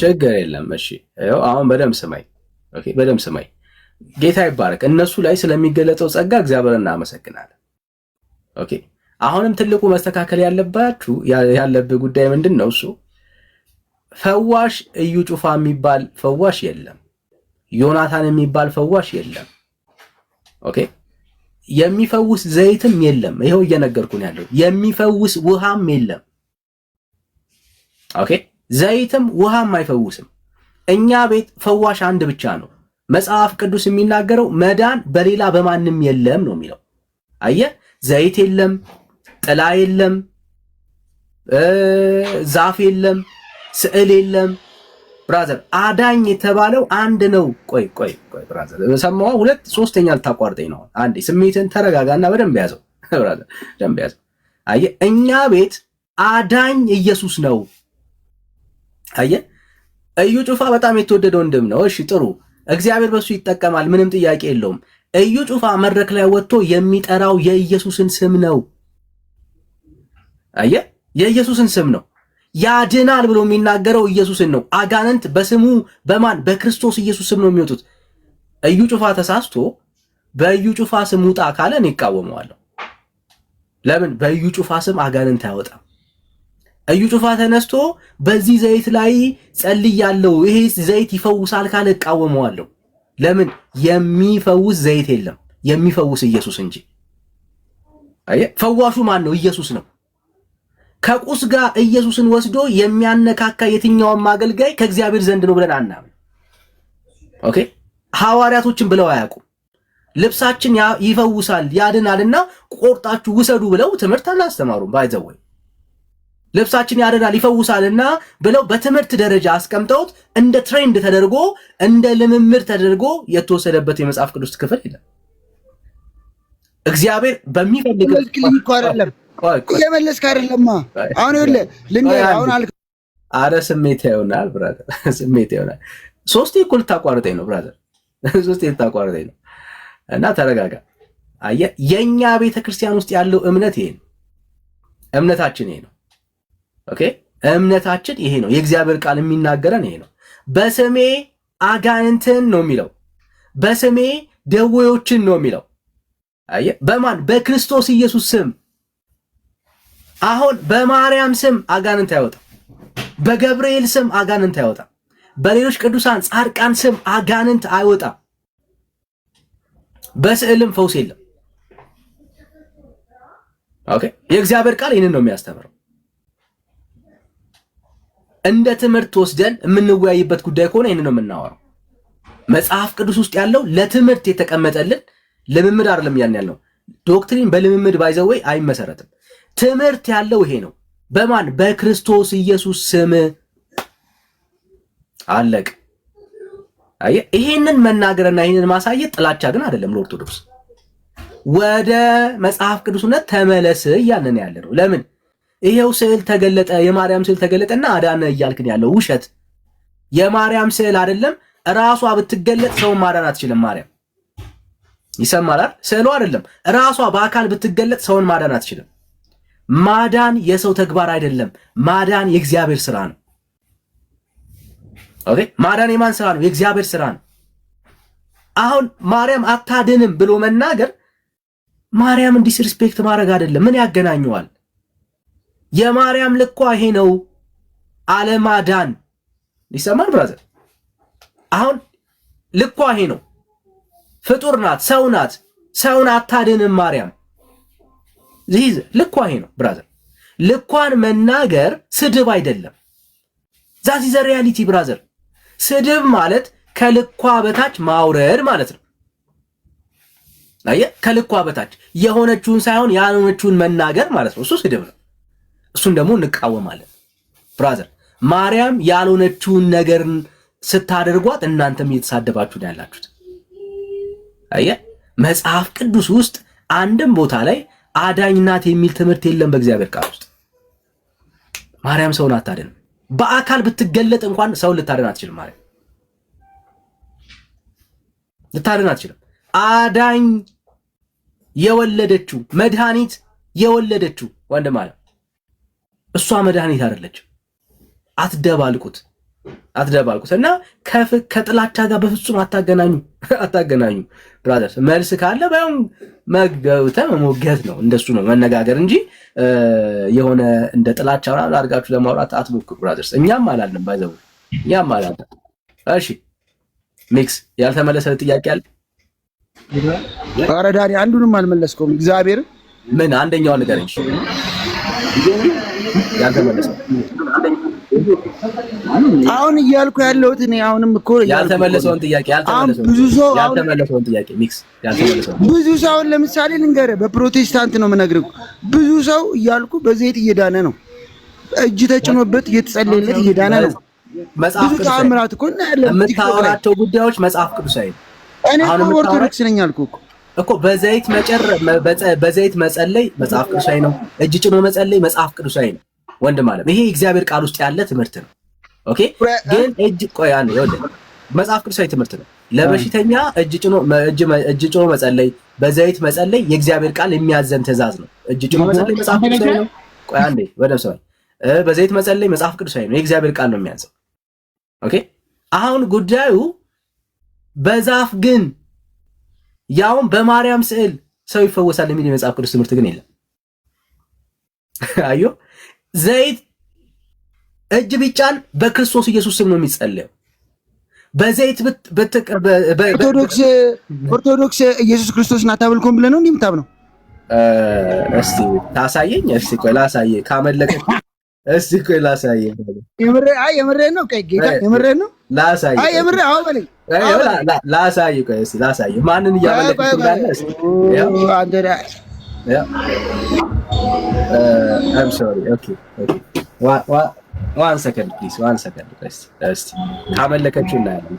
ችግር የለም። እሺ አሁን በደምብ ስማኝ። ኦኬ በደምብ ስማኝ። ጌታ ይባረክ። እነሱ ላይ ስለሚገለጠው ጸጋ እግዚአብሔር እናመሰግናለን። ኦኬ አሁንም ትልቁ መስተካከል ያለብህ ጉዳይ ምንድን ነው? እሱ ፈዋሽ እዩ ጩፋ የሚባል ፈዋሽ የለም። ዮናታን የሚባል ፈዋሽ የለም። ኦኬ የሚፈውስ ዘይትም የለም። ይሄው እየነገርኩን ያለው የሚፈውስ ውሃም የለም። ኦኬ ዘይትም ውሃም አይፈውስም። እኛ ቤት ፈዋሽ አንድ ብቻ ነው። መጽሐፍ ቅዱስ የሚናገረው መዳን በሌላ በማንም የለም ነው የሚለው። አየህ፣ ዘይት የለም፣ ጥላ የለም፣ ዛፍ የለም፣ ስዕል የለም። ብራዘር አዳኝ የተባለው አንድ ነው። ቆይ ብራዘር ሰማዋ፣ ሁለት ሶስተኛ ልታቋርጠኝ ነው። አንዴ ስሜትን ተረጋጋና በደንብ ያዘው ብራዘር፣ በደንብ ያዘው። አየህ፣ እኛ ቤት አዳኝ ኢየሱስ ነው። አየህ፣ እዩ ጩፋ በጣም የተወደደ ወንድም ነው። እሺ ጥሩ፣ እግዚአብሔር በሱ ይጠቀማል፣ ምንም ጥያቄ የለውም። እዩ ጩፋ መድረክ ላይ ወጥቶ የሚጠራው የኢየሱስን ስም ነው። አየህ፣ የኢየሱስን ስም ነው። ያድናል ብሎ የሚናገረው ኢየሱስን ነው። አጋንንት በስሙ በማን በክርስቶስ ኢየሱስ ስም ነው የሚወጡት። እዩ ጩፋ ተሳስቶ በእዩ ጩፋ ስም ውጣ ካለ እኔ እቃወመዋለሁ። ለምን? በእዩ ጩፋ ስም አጋንንት አይወጣም። እዩ ጩፋ ተነስቶ በዚህ ዘይት ላይ ጸልያለሁ ይሄ ዘይት ይፈውሳል ካለ እቃወመዋለሁ። ለምን? የሚፈውስ ዘይት የለም፣ የሚፈውስ ኢየሱስ እንጂ። ፈዋሹ ማን ነው? ኢየሱስ ነው። ከቁስ ጋር ኢየሱስን ወስዶ የሚያነካካ የትኛውም አገልጋይ ከእግዚአብሔር ዘንድ ነው ብለን አናምን። ኦኬ ሐዋርያቶችን ብለው አያውቁም። ልብሳችን ይፈውሳል ያድናልና ቆርጣችሁ ውሰዱ ብለው ትምህርት አላስተማሩም። ባይዘወይ ልብሳችን ያድናል ይፈውሳልና ብለው በትምህርት ደረጃ አስቀምጠውት እንደ ትሬንድ ተደርጎ እንደ ልምምድ ተደርጎ የተወሰደበት የመጽሐፍ ቅዱስ ክፍል የለም። እግዚአብሔር በሚፈልገው እኮ አይደለም እየመለስክ አይደለማ። አሁን ይኸውልህ ልንገርህ አሁን አልክ። አረ ስሜት ይሆናል ብራዘር፣ ስሜት ይሆናል። ሶስቴ እኮ ልታቋርጠኝ ነው ብራዘር፣ ሶስቴ ልታቋርጠኝ ነው። እና ተረጋጋ። አየህ የኛ ቤተክርስቲያን ውስጥ ያለው እምነት ይሄ ነው። እምነታችን ይሄ ነው። ኦኬ እምነታችን ይሄ ነው። የእግዚአብሔር ቃል የሚናገረን ይሄ ነው። በስሜ አጋንንትን ነው የሚለው፣ በስሜ ደዌዎችን ነው የሚለው። አየህ በማን? በክርስቶስ ኢየሱስ ስም። አሁን በማርያም ስም አጋንንት አይወጣም፣ በገብርኤል ስም አጋንንት አይወጣም፣ በሌሎች ቅዱሳን ጻድቃን ስም አጋንንት አይወጣም። በስዕልም ፈውስ የለም። ኦኬ የእግዚአብሔር ቃል ይህንን ነው የሚያስተምረው። እንደ ትምህርት ወስደን የምንወያይበት ጉዳይ ከሆነ ይህንን ነው የምናወራው። መጽሐፍ ቅዱስ ውስጥ ያለው ለትምህርት የተቀመጠልን ልምምድ አይደለም። ያን ያለው ዶክትሪን በልምምድ ባይዘወይ አይመሰረትም። ትምህርት ያለው ይሄ ነው። በማን? በክርስቶስ ኢየሱስ ስም። አለቅ። አየህ ይሄንን መናገርና ይሄንን ማሳየት ጥላቻ ግን አይደለም ለኦርቶዶክስ። ወደ መጽሐፍ ቅዱስነት ተመለስ እያልን ያለ ነው። ለምን? ይሄው ስዕል ተገለጠ፣ የማርያም ስዕል ተገለጠና አዳነ እያልክን ያለው ውሸት። የማርያም ስዕል አይደለም ራሷ ብትገለጥ ሰውን ማዳን አትችልም። ማርያም ይሰማላል። ስዕሉ አይደለም ራሷ በአካል ብትገለጥ ሰውን ማዳን አትችልም። ማዳን የሰው ተግባር አይደለም። ማዳን የእግዚአብሔር ስራ ነው። ኦኬ ማዳን የማን ስራ ነው? የእግዚአብሔር ስራ ነው። አሁን ማርያም አታድንም ብሎ መናገር ማርያምን ዲስሪስፔክት ማድረግ አይደለም። ምን ያገናኘዋል? የማርያም ልኳ ይሄ ነው፣ አለማዳን። ይሰማል ብራዘር? አሁን ልኳ ይሄ ነው። ፍጡር ናት፣ ሰው ናት። ሰውን አታድንም ማርያም። ይህ ልኳ ይሄ ነው ብራዘር። ልኳን መናገር ስድብ አይደለም። ዛት ኢዝ ሪያሊቲ ብራዘር። ስድብ ማለት ከልኳ በታች ማውረድ ማለት ነው። አየህ ከልኳ በታች የሆነችውን ሳይሆን ያልሆነችውን መናገር ማለት ነው። እሱ ስድብ ነው። እሱን ደግሞ እንቃወማለን ብራዘር። ማርያም ያልሆነችውን ነገርን ስታደርጓት እናንተም እየተሳደባችሁ ነው ያላችሁት። አየህ መጽሐፍ ቅዱስ ውስጥ አንድም ቦታ ላይ አዳኝ ናት የሚል ትምህርት የለም። በእግዚአብሔር ቃል ውስጥ ማርያም ሰውን አታድንም። በአካል ብትገለጥ እንኳን ሰውን ልታድን አትችልም። ማርያም ልታድን አትችልም። አዳኝ የወለደችው መድኃኒት የወለደችው ወንድ ማለት እሷ መድኃኒት አይደለችም። አትደባልቁት እና ከጥላቻ ጋር በፍጹም አታገናኙ ብራዘርስ። መልስ ካለ ባይሆን መገብተ መሞገት ነው፣ እንደሱ ነው መነጋገር እንጂ የሆነ እንደ ጥላቻ አድርጋችሁ ለማውራት አትሞክሩ ብራዘርስ። እኛም አላልንም ባይዘው እኛም አላልንም። እሺ ሚክስ ያልተመለሰ ጥያቄ አለ? ኧረ ዳኒ አንዱንም አልመለስከውም። እግዚአብሔር ምን አንደኛውን ንገረኝ። ያልተመለሰ አሁን እያልኩ ያለሁት እኔ አሁንም እኮ ያልተመለሰውን ጥያቄ ያልተመለሰውን ጥያቄ ሚክስ ያልተመለሰውን ብዙ ሰው አሁን ለምሳሌ ልንገርህ፣ በፕሮቴስታንት ነው የምነግርህ። ብዙ ሰው እያልኩ በዘይት እየዳነ ነው፣ እጅ ተጭኖበት እየተጸለየለት እየዳነ ነው። ብዙ ተአምራት እኮ እናያለን። የምታወራቸው ጉዳዮች መጽሐፍ ቅዱሳዊ ነው። እኔ ኦርቶዶክስ ነኝ አልኩህ እኮ በዘይት መጸለይ መጽሐፍ ቅዱሳዊ ነው። እጅ ጭኖ መጸለይ መጽሐፍ ቅዱሳዊ ነው። ወንድም አለም ይሄ እግዚአብሔር ቃል ውስጥ ያለ ትምህርት ነው። ኦኬ ግን መጽሐፍ ቅዱሳዊ ትምህርት ነው። ለበሽተኛ እጅ ጭኖ መጸለይ፣ በዘይት መጸለይ የእግዚአብሔር ቃል የሚያዘን ትእዛዝ ነው። እጅ ጭኖ መጸለይ መጽሐፍ ቅዱሳዊ ነው። ቆይ አንዴ ወደም ሰው በዘይት መጸለይ መጽሐፍ ቅዱሳዊ ነው። የእግዚአብሔር ቃል ነው የሚያዘው። ኦኬ አሁን ጉዳዩ በዛፍ ግን ያውም በማርያም ስዕል ሰው ይፈወሳል የሚል የመጽሐፍ ቅዱስ ትምህርት ግን የለም። አዮ ዘይት እጅ ቢጫን በክርስቶስ ኢየሱስ ስም ነው የሚጸለየው። በዘይት ኦርቶዶክስ ኢየሱስ ክርስቶስን አታመልኩም ብለህ ነው እንደምታምነው? እስቲ ታሳየኝ። እስቲ ቆይ ላሳየኝ። ካመለከ እስቲ ቆይ ላሳየኝ። የምሬን ነው። ቆይ ጌታ የምሬን ነው። ላሳየኝ። የምሬ አዎ በለኝ። ላሳየኝ። ቆይ እስቲ ላሳየኝ። ማንን እያመለከ እንዳለ እስቲ አንተ I'm sorry. Okay. One second, please. 1 second. Let's ካመለከችው እና ያለው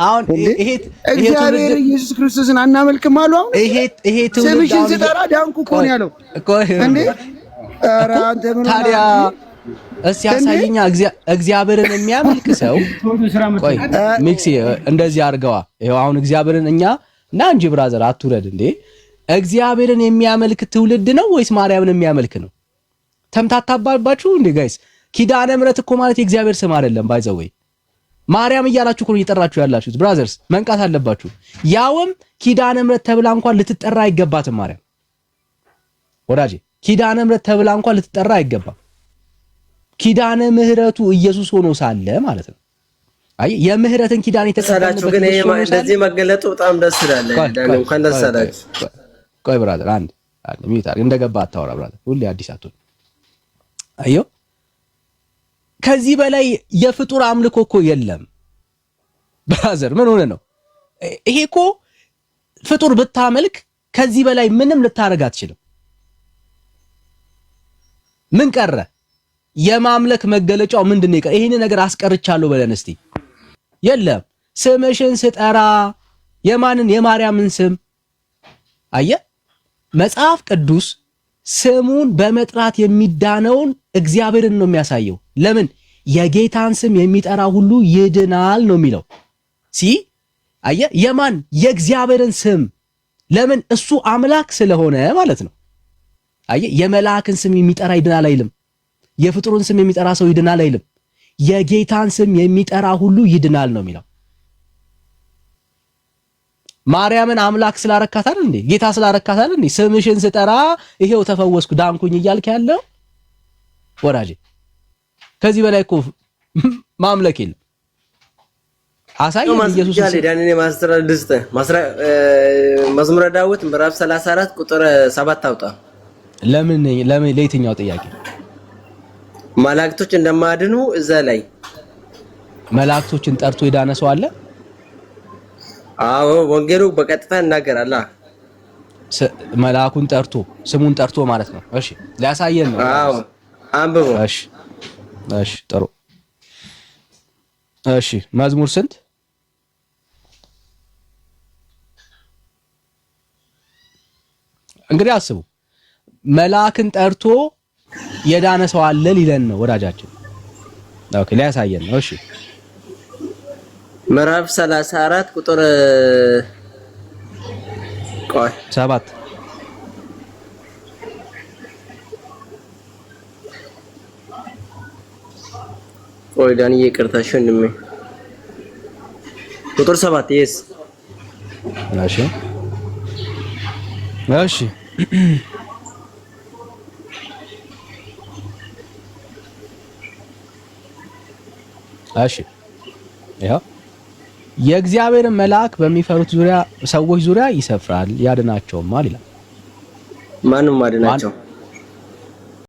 አሁን ይሄ እግዚአብሔር ኢየሱስ ክርስቶስን አናመልክም አሉ። ይሄ ስምሽን ስጠራ ዳንኩ እኮ ነው ያለው እንዴ? ኧረ አንተ ምን ታዲያ እስኪ ያሳየኛ። እግዚአብሔርን የሚያመልክ ሰው ቆይ ሚክሲ እንደዚህ አድርገዋ። ይሄው አሁን እግዚአብሔርን እኛ እና እንጂ ብራዘር አትውረድ እንዴ። እግዚአብሔርን የሚያመልክ ትውልድ ነው ወይስ ማርያምን የሚያመልክ ነው? ተምታታባባችሁ እንዴ ጋይስ? ኪዳነ ምሕረት እኮ ማለት የእግዚአብሔር ስም አይደለም። ባይዘወይ ማርያም እያላችሁ እኮ እየጠራችሁ ያላችሁት ብራዘርስ፣ መንቃት አለባችሁ። ያውም ኪዳነ ምሕረት ተብላ እንኳን ልትጠራ አይገባትም። ማርያም ወዳጄ ኪዳነ ምሕረት ተብላ እንኳን ልትጠራ አይገባም። ኪዳነ ምሕረቱ ኢየሱስ ሆኖ ሳለ ማለት ነው። አይ የምህረትን ኪዳን የተቀበለበት ግን እንደዚህ መገለጡ በጣም ደስ ይላል። እንኳን ደስ አላችሁ። ቆይ ብራዘር አንድ ሚዩት አድርግ። እንደገባ አታወራ ብራዘር፣ ሁሌ አዲስ አትሁን። አዮ ከዚህ በላይ የፍጡር አምልኮ እኮ የለም ብራዘር። ምን ሆነ ነው ይሄ? እኮ ፍጡር ብታመልክ ከዚህ በላይ ምንም ልታረግ አትችልም። ምን ቀረ? የማምለክ መገለጫው ምንድነው? ይሄን ነገር አስቀርቻለሁ በለን እስቲ። የለም ስምሽን ስጠራ የማንን? የማርያምን ስም አየ። መጽሐፍ ቅዱስ ስሙን በመጥራት የሚዳነውን እግዚአብሔርን ነው የሚያሳየው። ለምን? የጌታን ስም የሚጠራ ሁሉ ይድናል ነው የሚለው። አየ የማን? የእግዚአብሔርን ስም። ለምን? እሱ አምላክ ስለሆነ ማለት ነው። አየ የመላእክን ስም የሚጠራ ይድናል አይልም። የፍጡሩን ስም የሚጠራ ሰው ይድናል አይልም። የጌታን ስም የሚጠራ ሁሉ ይድናል ነው የሚለው። ማርያምን አምላክ ስላረካት አይደል እንዴ? ጌታ ስላረካት አይደል እንዴ? ስምሽን ስጠራ ይሄው ተፈወስኩ ዳንኩኝ እያልክ ያለው ወዳጄ። ከዚህ በላይ እኮ ማምለክ የለም። አሳየን ኢየሱስ ዳንኤል መዝሙረ ዳዊት ምዕራፍ 34 ቁጥር 7 አውጣ። ለምን ለየትኛው ጥያቄ? መላእክቶች እንደማያድኑ እዛ ላይ መላእክቶችን ጠርቶ የዳነ ሰው አለ? አዎ ወንጌሉ በቀጥታ እናገራላ። መልአኩን ጠርቶ ስሙን ጠርቶ ማለት ነው። እሺ ሊያሳየን ነው። አዎ አንብቦ። እሺ ጥሩ። እሺ መዝሙር ስንት? እንግዲህ አስቡ። መልአክን ጠርቶ የዳነ ሰው አለ ሊለን ነው ወዳጃችን። ኦኬ ሊያሳየን ነው። እሺ ምዕራፍ 34 ቁጥር 7 ቆይ ዳንኤል ይቅርታሽ ወንድሜ ቁጥር 7 yes እሺ እሺ እሺ ያው የእግዚአብሔርን መልአክ በሚፈሩት ዙሪያ ሰዎች ዙሪያ ይሰፍራል ያድናቸውማል ይላል። ማንም አድናቸው